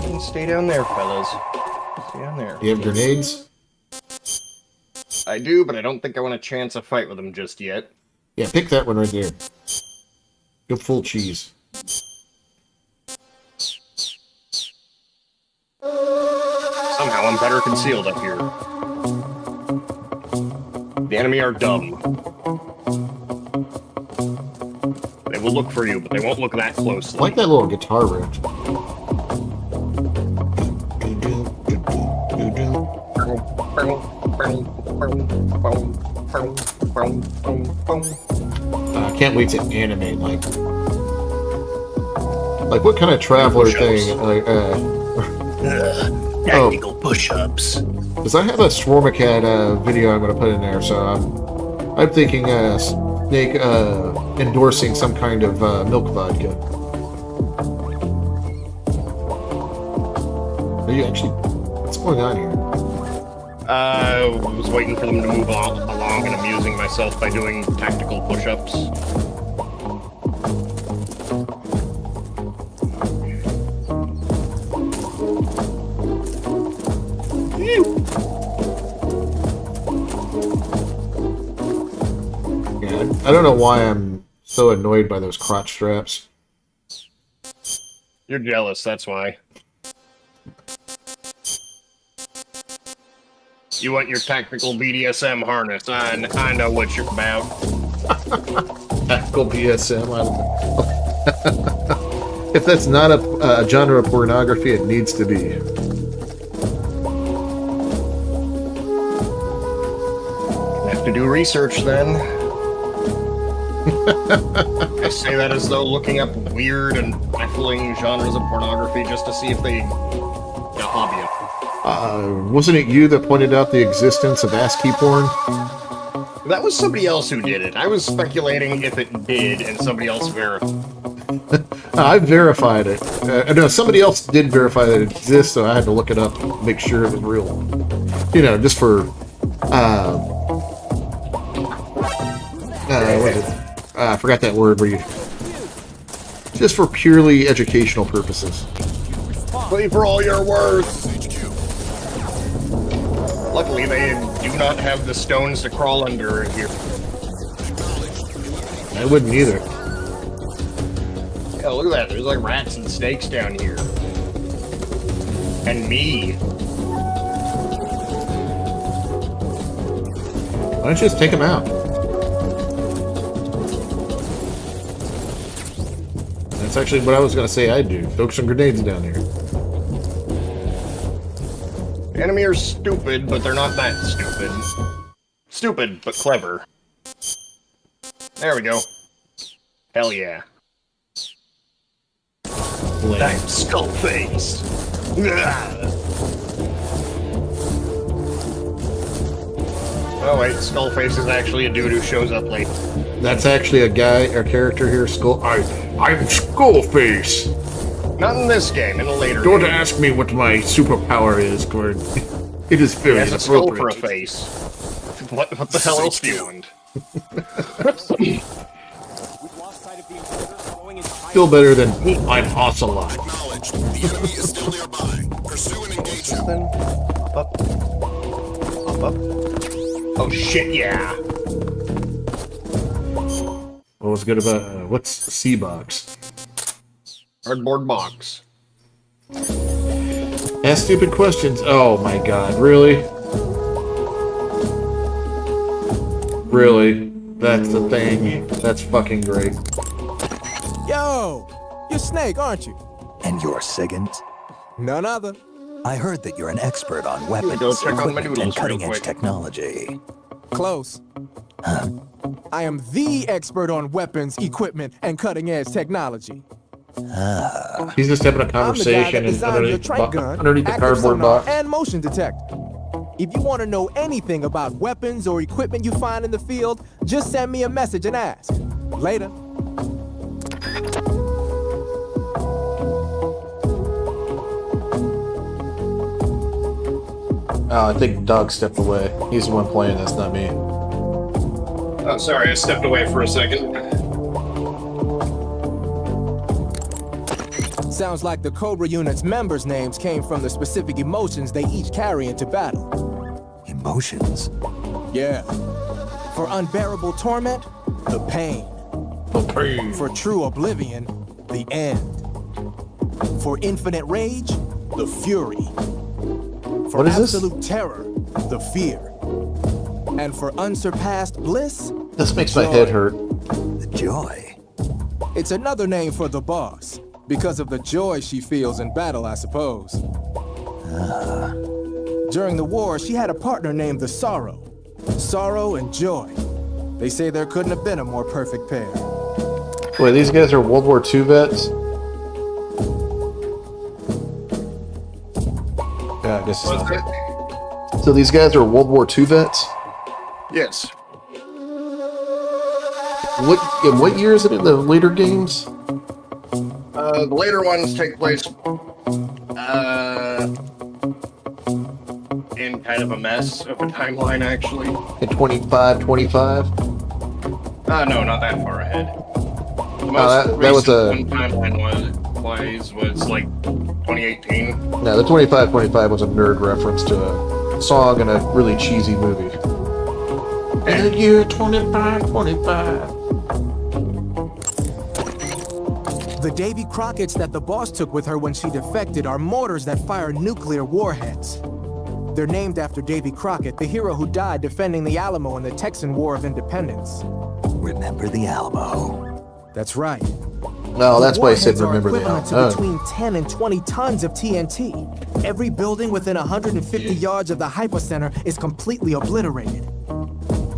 You can stay down there, fellas. Stay down there. Do you have grenades? I do, but I don't think I want to chance a fight with them just yet. Yeah, pick that one right there. Go full cheese. Somehow I'm become better concealed up here. The enemy are dumb. They will look for you, but they won't look that closely. I like that little guitar riff. I can't wait to animate like what kind of traveler thing? Tactical push-ups. Because I have a Swarmacat video I'm going to put in there, so I'm thinking Snake endorsing some kind of milk vodka. Are you actually? What's going on here? I was waiting for them to move along and amusing myself by doing tactical push-ups. Yeah, I don't know why I'm so annoyed by those crotch straps. You're jealous, that's why. You want your tactical BDSM harness. I know what you're about. Tactical BDSM. If that's not a genre of pornography, it needs to be. Have to do research then. I say that as though looking up weird and baffling genres of pornography just to see if they hobby it. Wasn't it you that pointed out the existence of ASCII porn? That was somebody else who did it. I was speculating if it did, and somebody else verified. I verified it. No, somebody else did verify that it exists, so I had to look it up to make sure it was real. You know, just for... what is it? I forgot that word where you... Just for purely educational purposes. Play for all you're worth! Luckily, they do not have the stones to crawl under here. I wouldn't either. Yeah, look at that. There's like rats and snakes down here. And me. Why don't you just take them out? That's actually what I was going to say I'd do. Throw some grenades down here. The enemy are stupid, but they're not that stupid. Stupid, but clever. There we go. Hell yeah. I'm Skullface. Oh wait, Skullface is actually a dude who shows up late. That's actually a guy, our character here, I'm Skullface. Not in this game, in a later Don't game. ask me what my superpower is, Gord. It is very He has a skull inappropriate. for a face. What the hell else do you want? Still better than I'm Ocelot. Acknowledged. The enemy is still nearby. Pursue and engage them. Up. Oh shit, yeah. What was good about what's C-Box? Cardboard box. Ask stupid questions. Oh my god, really? Really? That's the thing. That's fucking great. Yo! You're Snake, aren't you? And you're Sigint? None other. I heard that you're an expert on weapons, Go check on my equipment, noodles and real cutting-edge quick. technology. Close. I am the expert on weapons, equipment, and cutting-edge technology. He's just having a I'm the guy that conversation and designed your trank gun, underneath the active cardboard sonar, box. and motion detector. If you want to know anything about weapons or equipment you find in the field, just send me a message and ask. Later. Oh, I think Doug stepped away. He's the one playing this, not me. Oh, sorry, I stepped away for a second. Sounds like the Cobra unit's members' names came from the specific emotions they each carry into battle. Emotions? Yeah. For unbearable torment, the pain. The pain. For true oblivion, the end. For infinite rage, the fury. For For What is this? absolute terror, the fear. And for unsurpassed bliss, This makes my head hurt. The joy. it's another name for the boss. Because of the joy she feels in battle, I suppose. During the war, she had a partner named the Sorrow. Sorrow and joy. They say there couldn't have been a more perfect pair. Wait, these guys are World War II vets? Yeah, I guess. What's it? So these guys are World War II vets? Yes. What year is it in the later games? The later ones take place in kind of a mess of a timeline, actually. In 25? No, not that far ahead. The that was a- recent timeline was like 2018. No, the 25 was a nerd reference to a song in a really cheesy movie. In the year 25. The Davy Crockett's that the boss took with her when she defected are mortars that fire nuclear warheads. They're named after Davy Crockett, the hero who died defending the Alamo in the Texan War of Independence. Remember the Alamo. That's right. No, that's why I said Warheads are remember the equivalent to Alamo. between 10 and 20 tons of TNT. Every building within 150 yards of the hypocenter is completely obliterated.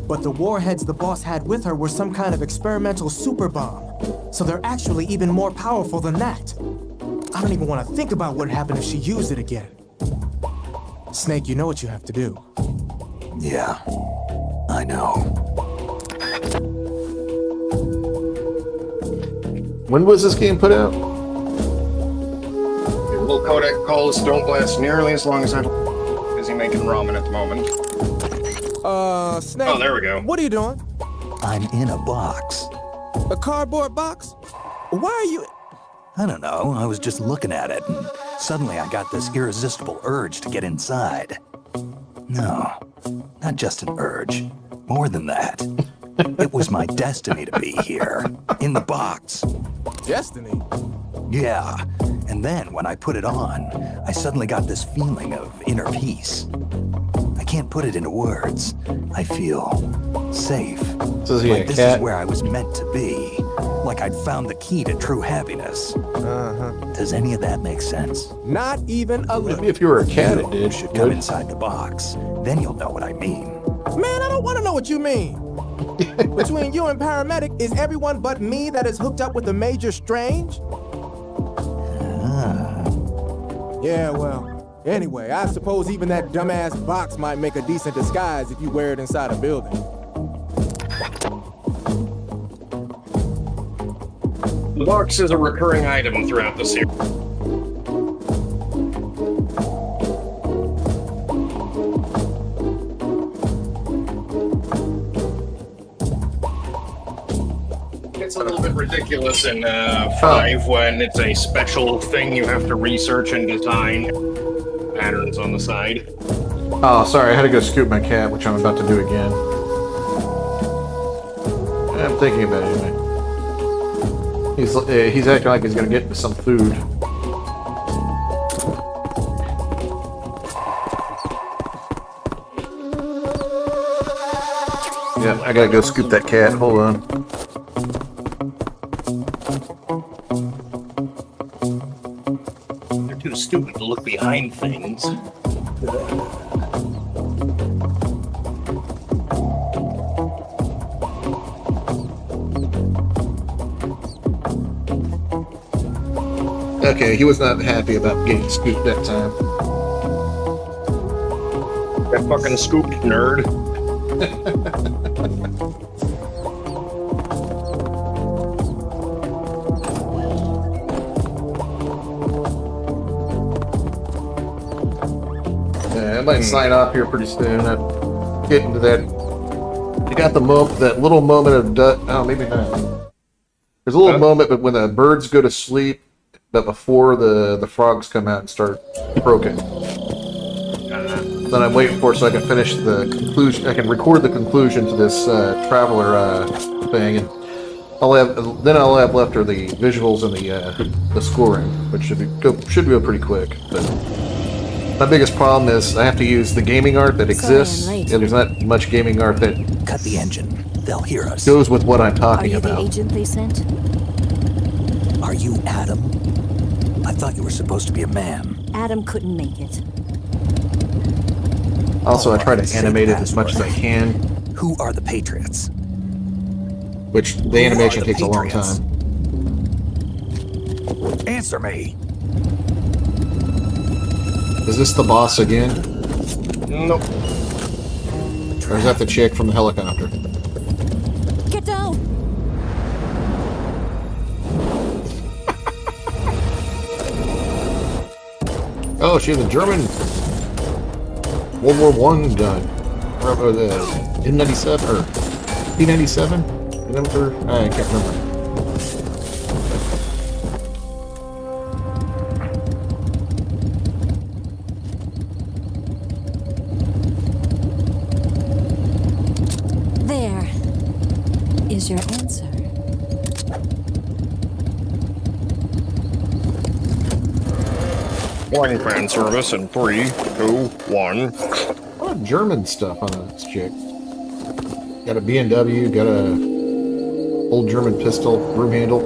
But the warheads the boss had with her were some kind of experimental super bomb. So they're actually even more powerful than that. I don't even want to think about what would happen if she used it again. Snake, you know what you have to do. Yeah, I know. When was this game put out? Your little codec calls don't last nearly as long as I'm busy making ramen at the moment. Snake. Oh, there we go. What are you doing? I'm in a box. A cardboard box? Why are you... I don't know, I was just looking at it, and suddenly I got this irresistible urge to get inside. No, not just an urge. More than that. It was my destiny to be here, in the box. Destiny? Yeah, and then when I put it on, I suddenly got this feeling of inner peace. I can't put it into words. I feel safe. So is he like a this cat? is where I was meant to be. Like I'd found the key to true happiness. Does any of that make sense? Not even a little. Maybe if you were a cat, it You did. should come inside the box. Then you'll know what I mean. Man, I don't want to know what you mean. Between you and Paramedic, is everyone but me that is hooked up with the Major Strange? Yeah, well, anyway, I suppose even that dumbass box might make a decent disguise if you wear it inside a building. The box is a recurring item throughout the series. It's a little bit ridiculous in 5 when it's a special thing you have to research and design patterns on the side. Oh, sorry, I had to go scoop my cat, which I'm about to do again. I'm thinking about it anyway. He's acting like he's gonna get into some food. Yeah, I gotta go scoop that cat. Hold on. They're too stupid to look behind things. Okay, he was not happy about getting scooped that time. That fucking scooped nerd. Yeah, I might sign off here pretty soon. I'll get into that. You got that little moment of oh, maybe not. There's a little moment, but when the birds go to sleep, but before the frogs come out and start croaking. Then I'm waiting for it so I can finish the conclusion. I can record the conclusion to this traveler thing, and I'll have left are the visuals and the scoring, which should go pretty quick. But My biggest problem is I have to use the gaming art that exists. Sorry, I'm late. And there's not much gaming art that Cut the engine. They'll hear us. goes with what I'm Are talking you the about. agent they sent? Are you Adam? I thought you were supposed to be a man. Adam couldn't make it. Also, I try Alright, to say animate the it as much as I password. can, Who are the Patriots? which Who the are animation the takes a long Patriots? time. Answer me. Is this the boss again? Nope. Or is that the chick from the helicopter? Get down! Oh, she has a German World War I gun. Or the M97 or P97? Is that what they're- I can't remember. There is your answer. Warning fan service in 3, 2, 1. A lot of German stuff on this chick. Got a BMW, got a old German pistol, broom handle.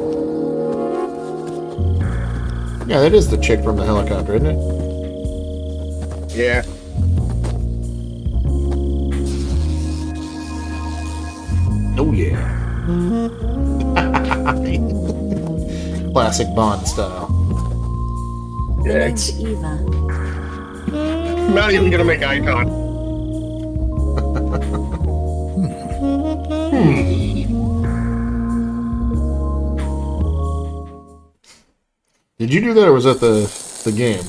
Yeah, that is the chick from the helicopter, isn't it? Yeah. Oh yeah. Classic Bond style. The Yeah, name's it's Eva. not even gonna make eye contact. Did you do that, or was that the game?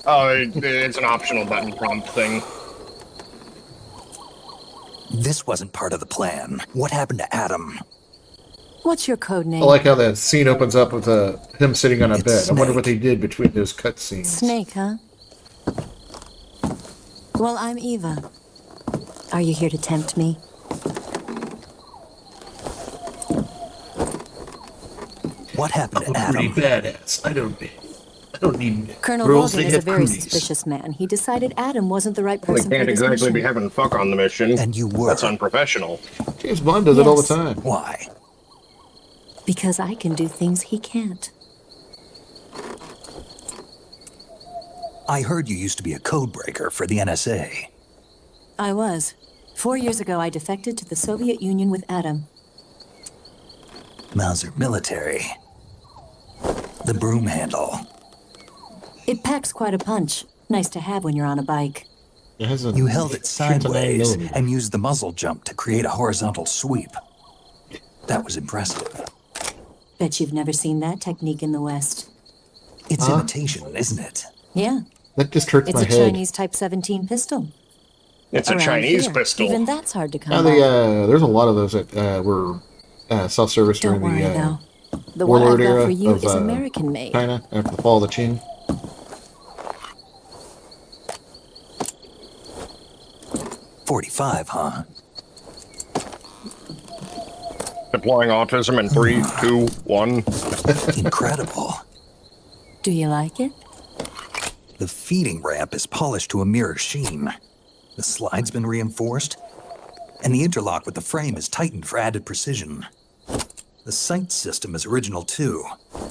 Oh, it's an optional button prompt thing. This wasn't part of the plan. What happened to Adam? What's your code name? I like how that scene opens up with him sitting on a It's bed. I wonder what Snake. they did between those cut scenes. Snake, huh? Well, I'm Eva. Are you here to tempt me? What happened to Pretty Adam? badass. I don't need Colonel girls. Logan They is a have very cooties. suspicious man. He decided Adam wasn't the right They person for can't this exactly mission. be having fuck on the mission. And you were. That's unprofessional. James Bond does it all the Yes. time. Why? Because I can do things he can't. I heard you used to be a code breaker for the NSA. I was. 4 years ago, I defected to the Soviet Union with Adam. Mauser military. The broom handle. It packs quite a punch. Nice to have when you're on a bike. It has a You held it shoots a 9 sideways millimeter. and used the muzzle jump to create a horizontal sweep. That was impressive. Bet you've never seen that technique in the West. It's Huh? imitation, isn't it? Yeah, That just hurts it's my a head. Chinese Type 17 pistol. It's a Around Chinese here, pistol. Even that's hard to come Now by. there's a lot of those that were self-service Don't during worry, the though. The one I've warlord got era for you of is American-made. China after the fall of the Qing. .45, huh? Deploying autism in 3, 2, 1. Incredible. Do you like it? The feeding ramp is polished to a mirror sheen. The slide's been reinforced, and the interlock with the frame is tightened for added precision. The sight system is original too.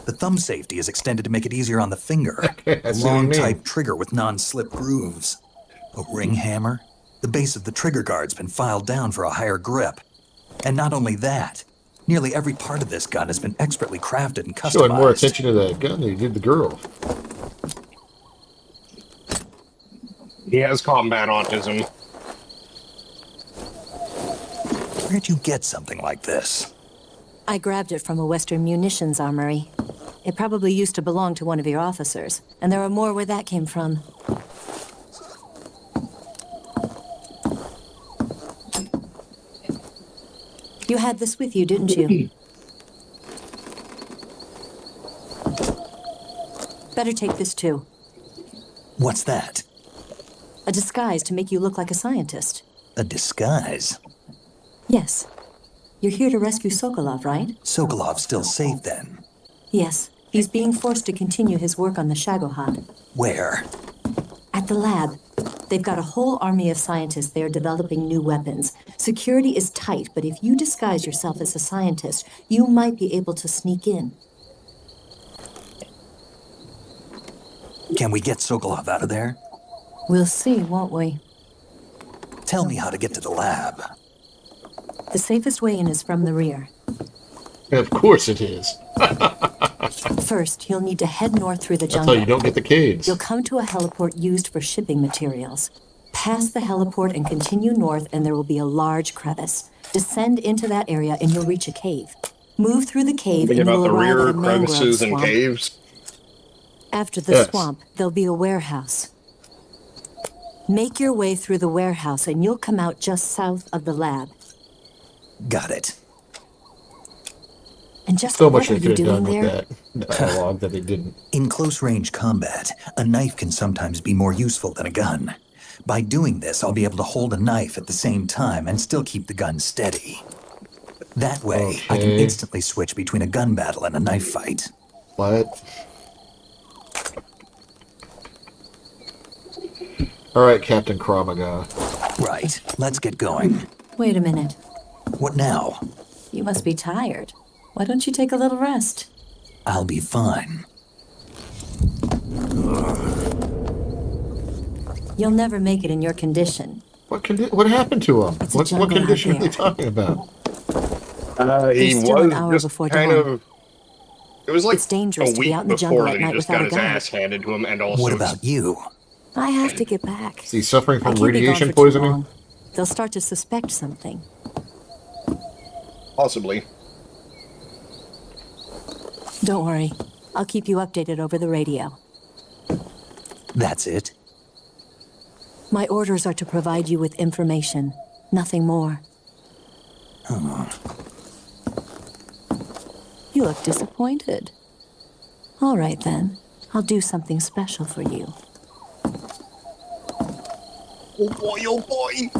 The thumb safety is extended to make it easier on the finger. I A see what you long mean. type trigger with non-slip grooves. A ring hammer. The base of the trigger guard's been filed down for a higher grip. And not only that, nearly every part of this gun has been expertly crafted and customized. Showing more attention to that gun than you did the girl. He has combat autism. Where'd you get something like this? I grabbed it from a Western munitions armory. It probably used to belong to one of your officers, and there are more where that came from. You had this with you, didn't you? Better take this too. What's that? A disguise to make you look like a scientist. A disguise? Yes. You're here to rescue Sokolov, right? Sokolov's still safe then. Yes. He's being forced to continue his work on the Shagohod. Where? At the lab, they've got a whole army of scientists there developing new weapons. Security is tight, but if you disguise yourself as a scientist, you might be able to sneak in. Can we get Sokolov out of there? We'll see, won't we? Tell me how to get to the lab. The safest way in is from the rear. Of course it is. First, you'll need to head north through the That's how jungle. you don't get the caves. You'll come to a heliport used for shipping materials. Pass the heliport and continue north, and there will be a large crevice. Descend into that area, and you'll reach a cave. Move through the cave, and Thinking you'll about the arrive at rear a mangrove crevices and swamp. caves. After the Yes. swamp, there'll be a warehouse. Make your way through the warehouse, and you'll come out just south of the lab. Got it. And just So what much are they you could have done doing there? with that dialogue that they didn't. In close-range combat, a knife can sometimes be more useful than a gun. By doing this, I'll be able to hold a knife at the same time and still keep the gun steady. That way, I can Okay. instantly switch between a gun battle and a knife fight. What? All right, Captain Kramaga. Right, let's get going. Wait a minute. What now? You must be tired. Why don't you take a little rest? I'll be fine. You'll never make it in your condition. What happened to him? It's a What jungle out condition are they there. talking about? He There's still an was hour just before kind dawn. of. It was like It's dangerous a to be week out in the jungle before at that he night just without got a his gun. ass handed to him, and also What about you? I have to get back. Is he suffering I from can't be gone radiation for too poisoning? long. They'll start to suspect something. possibly. Don't worry. I'll keep you updated over the radio. That's it? My orders are to provide you with information, nothing more. You look disappointed. All right then. I'll do something special for you. Oh boy, oh boy!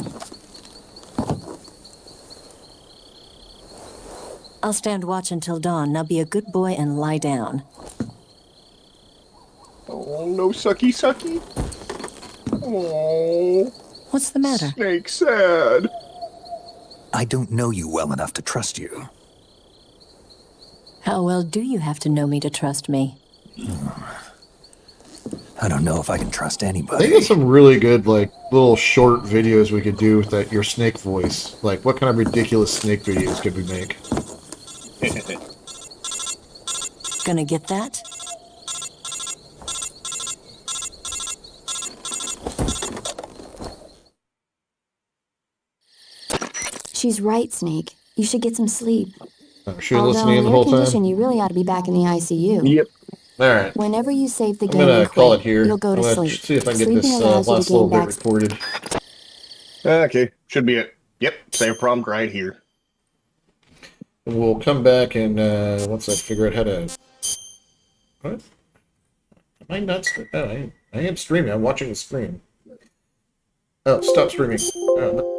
I'll stand watch until dawn. Now be a good boy and lie down. Oh, no sucky sucky. Oh, What's the matter? Snake sad. I don't know you well enough to trust you. How well do you have to know me to trust me? I don't know if I can trust I anybody. think there's some really good, like, little short videos we could do with that your snake voice. Like, what kind of ridiculous snake videos could we make? Gonna get that? She's right, Snake. You should get some sleep. Oh, she was Although listening in in the your whole condition, time? you really ought to be back in the ICU. Yep. Alright. Whenever you save the I'm game gonna and call quit, it here. you'll go to I'm gonna sleep. see if I can get Sleeping this allows you to last little gain bit back recorded. Okay, should be it. Yep, save prompt right here. And we'll come back and once I figure out how to. What? Am I not? Oh, I am streaming. I'm watching the stream. Oh, stop streaming. Oh, no.